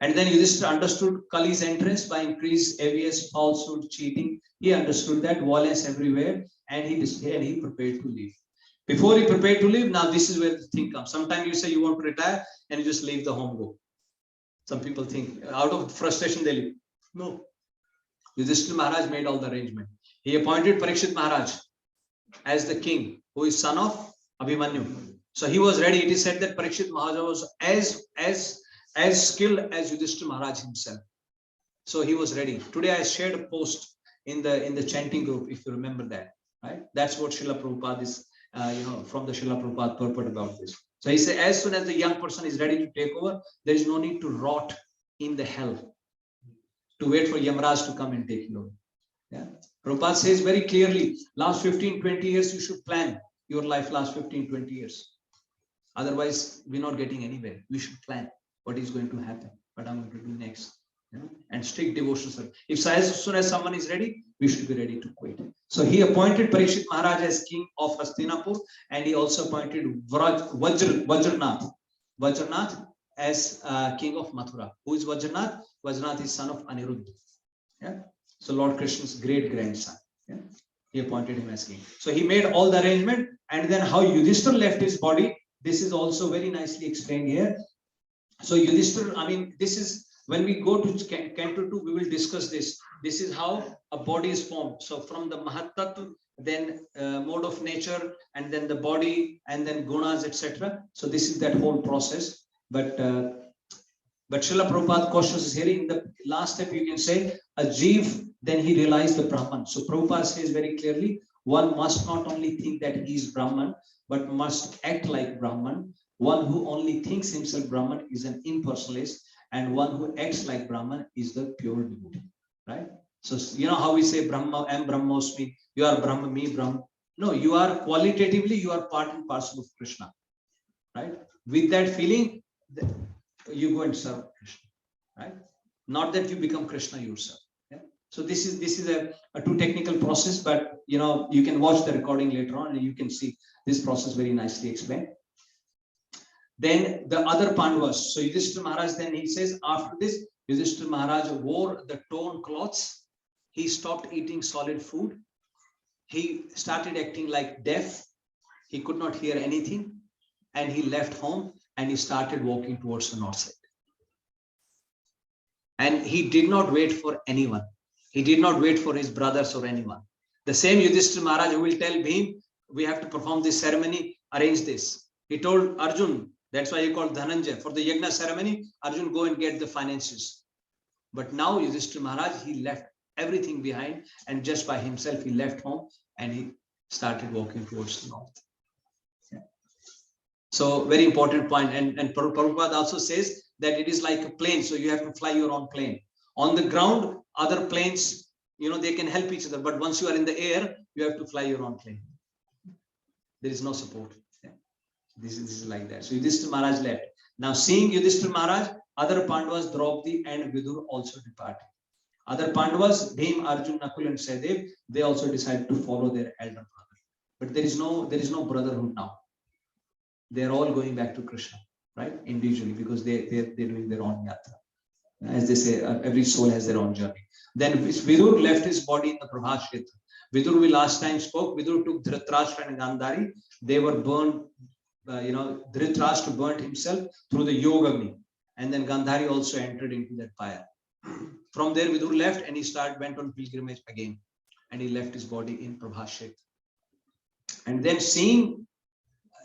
And then Yudhishthira understood Kali's entrance by increased AVS, falsehood, cheating. He understood that violence everywhere, and he prepared to leave. Before he prepared to leave, now this is where the thing comes. Sometimes you say you want to retire and you just leave the home, go. Some people think out of frustration they leave. No. Yudhishthira Maharaj made all the arrangement. He appointed Parikshit Maharaj as the king, who is son of Abhimanyu. So he was ready. It is said that Parikshit Maharaj was as skilled as Yudhishthira Maharaj himself. So he was ready. Today I shared a post in the chanting group, if you remember that. Right? That's what Srila Prabhupada is, from the Srila Prabhupada purport about this. So he said, as soon as the young person is ready to take over, there is no need to rot in the hell, to wait for Yamraj to come and take you over. Yeah. Prabhupada says very clearly, last 15-20 years, you should plan your life last 15-20 years. Otherwise, we're not getting anywhere. We should plan what is going to happen, what I'm going to do next. And strict devotion. If as soon as someone is ready, we should be ready to quit. So he appointed Parikshit Maharaj as king of Hastinapur, and he also appointed Vajranath as king of Mathura. Who is Vajranath? Vajranath is son of Aniruddha. Yeah. So Lord Krishna's great grandson. Yeah. He appointed him as king. So he made all the arrangement, and then how Yudhishthira left his body. This is also very nicely explained here. So Yudhishthira, this is when we go to Canto 2, we will discuss this. This is how a body is formed. So from the Mahatat, then mode of nature, and then the body, and then gunas, etc. So this is that whole process. But Srila Prabhupada cautious here in the last step, you can say a Jeev, then he realized the Brahman. So Prabhupada says very clearly, one must not only think that he is Brahman, but must act like Brahman. One who only thinks himself Brahman is an impersonalist, and one who acts like Brahman is the pure devotee, right? So you know how we say Brahma, am Brahmosmi, you are Brahma, me Brahma. No, you are qualitatively, you are part and parcel of Krishna, right? With that feeling, you go and serve Krishna, right? Not that you become Krishna yourself. Yeah? So this is a too technical process, but you can watch the recording later on and you can see this process very nicely explained. Then the other Pandavas. So Yudhishthira Maharaj, then he says, after this, Yudhishthira Maharaj wore the torn cloths. He stopped eating solid food. He started acting like deaf. He could not hear anything. And he left home and he started walking towards the north side. And he did not wait for anyone. He did not wait for his brothers or anyone. The same Yudhishthira Maharaj who will tell Bhim, we have to perform this ceremony, arrange this. He told Arjun, that's why he called Dhananjay. For the Yagna ceremony, Arjun, go and get the finances. But now Yudhishthira Maharaj, he left. everything behind, and just by himself he left home and he started walking towards the north. Yeah. So very important point. And Prabhupada also says that it is like a plane, so you have to fly your own plane. On the ground, other planes, they can help each other, but once you are in the air, you have to fly your own plane. There is no support. Yeah. This is like that. So Yudhishthira Maharaj left. Now seeing Yudhishthira Maharaj, other Pandavas, Draupadi and Vidur also departed. Other Pandavas, Bhim, Arjun, Nakul and Sahadev, they also decided to follow their elder brother. But there is no brotherhood now. They are all going back to Krishna, right? Individually, because they're doing their own yatra. As they say, every soul has their own journey. Then Vidur left his body in the Prabhashetra. Vidur, we last time spoke, Vidur took Dhritarashtra and Gandhari. They were burned, Dhritarashtra burnt himself through the Yogagni. And then Gandhari also entered into that fire. From there, Vidur left and he went on pilgrimage again. And he left his body in Prabhashetra. And then seeing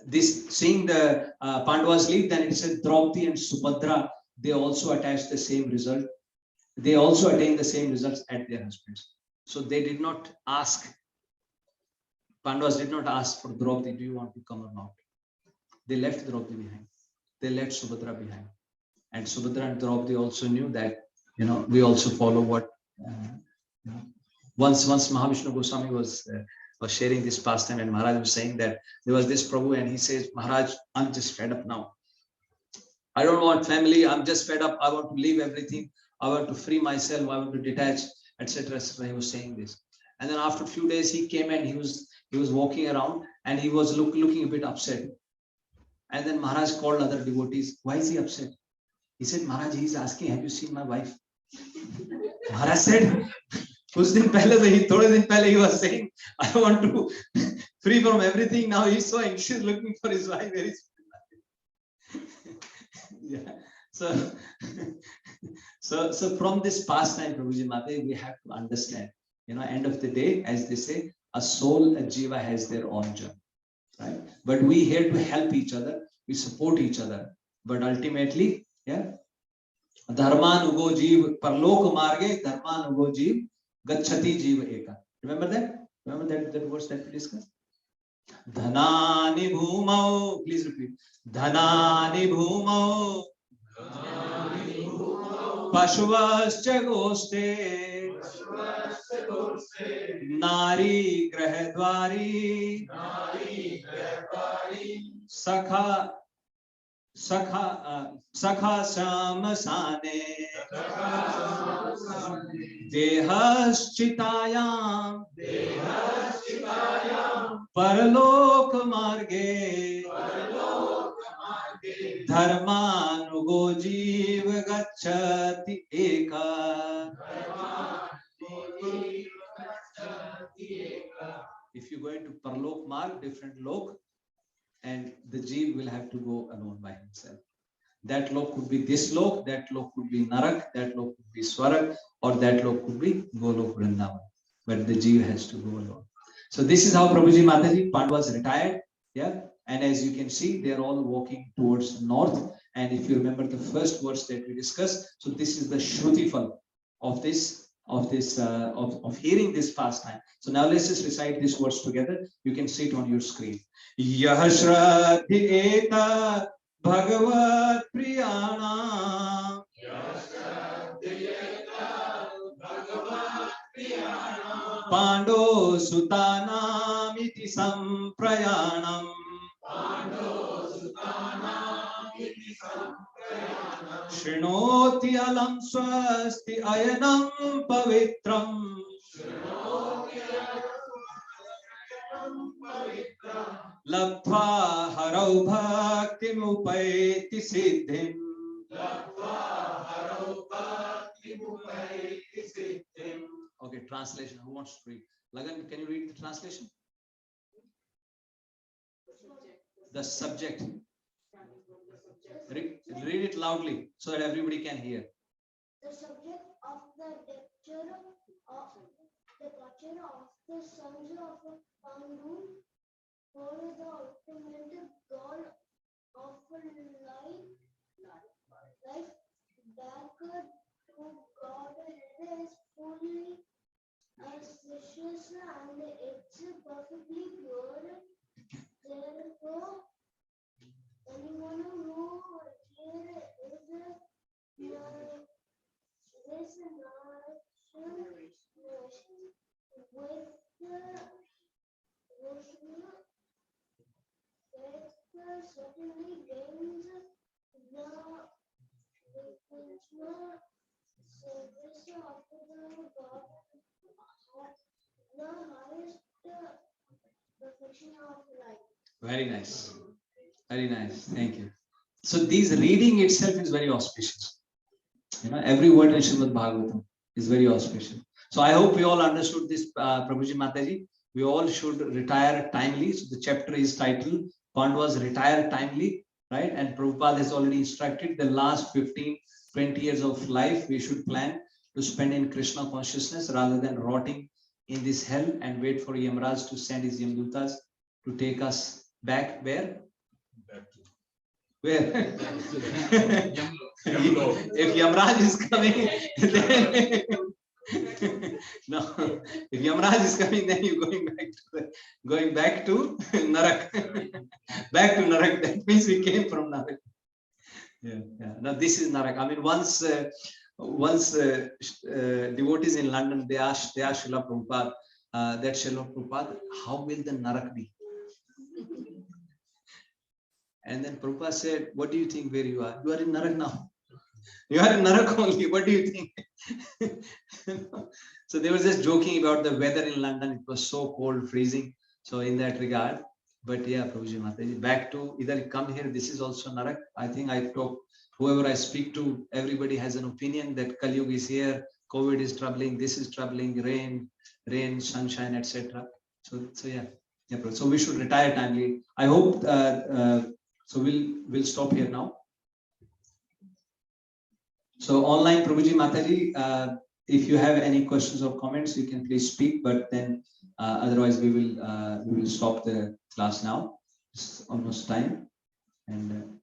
the Pandavas leave, then it said Draupadi and Subhadra, they also attached the same result. They also attained the same results at their husbands. So they did not ask, Pandavas did not ask for Draupadi, do you want to come or not? They left Draupadi behind. They left Subhadra behind. And Subhadra and Draupadi also knew that, we also follow what, once Mahavishnu Goswami was sharing this pastime, and Maharaj was saying that there was this Prabhu and he says, Maharaj, I'm just fed up now. I don't want family. I'm just fed up. I want to leave everything. I want to free myself. I want to detach, etc. He was saying this. And then after a few days, he came and he was walking around and he was looking a bit upset. And then Maharaj called other devotees. Why is he upset? He said, Maharaj, he's asking, have you seen my wife? Maharaj said, thode din pehle he was saying, I want to free from everything. Now he's so anxious looking for his wife. Where is yeah. So from this pastime, Prabhuji Mate, we have to understand, end of the day, as they say, a soul, a jiva has their own journey, right? But we here to help each other, we support each other. But ultimately, yeah, dharmanugo jiv parlok marge, dharmanugo jiv gacchati jiva eka. Remember that? Remember that verse that we discussed? Dhanani bhumau, please repeat. Dhanani bhumau, Pashuvascha goste, Nari grahadvari, Sakha samasane, Dehaschitayam, Paralok marge, Dharmanugo jiva gacchati eka. If you go into Parlok marg, different lok, and the jiva will have to go alone by himself. That lok could be this lok, that lok could be Narak, that lok could be Swarak, or that lok could be Golok Vrindavan. But the jiva has to go alone. So this is how Prabhuji Mataji, Pandavas retired. Yeah. And as you can see, they are all walking towards north. And if you remember the first verse that we discussed, so this is the Shrutifal of hearing this pastime. So now let's just recite this verse together. You can see it on your screen. Yah Shraddhi Eta Bhagavat Priyana Pando Sutanam iti samprayanam Shrinoti alam swasti ayanam pavitram Labdha harau bhaktim upaiti siddhim. Okay, translation. Who wants to read? Lagan, can you read the translation? The subject. Read it loudly so that everybody can hear. The subject of the lecture of the sons of Pandu for the ultimate goal of life back to God is fully auspicious and it's perfectly pure. Therefore, anyone who here is this nation with certainly gains the spiritual service of the God, the highest perfection of life. Very nice. Very nice. Thank you. So this reading itself is very auspicious. Every word in Śrīmad-Bhāgavatam is very auspicious. So I hope we all understood this, Prabhuji Mataji. We all should retire timely. So the chapter is titled Pāṇḍavas retire timely, right? And Prabhupada has already instructed the last 15, 20 years of life we should plan to spend in Krishna consciousness rather than rotting in this hell and wait for Yamraj to send his Yamdutas to take us back where? Where? If Yamraj is coming, then no. If Yamraj is coming, then you're going back to Narak. Back to Narak. That means we came from Narak. Yeah. Now this is Narak. I mean, once devotees in London, they asked Srila Prabhupada, that Srila Prabhupada, how will the Narak be? And then Prabhupada said, what do you think where you are? You are in Narak now. You are in Narak only. What do you think? So they were just joking about the weather in London. It was so cold, freezing. So in that regard, but yeah, Prabhuji Mataji, back to either come here. This is also Narak. I think I talk, whoever I speak to, everybody has an opinion that Kali Yuga is here. COVID is troubling. This is troubling. Rain, sunshine, etc. So yeah. So we should retire timely. I hope. So we'll stop here now. So online, Prabhuji Mataji, if you have any questions or comments, you can please speak. But then otherwise, we will stop the class now. It's almost time, and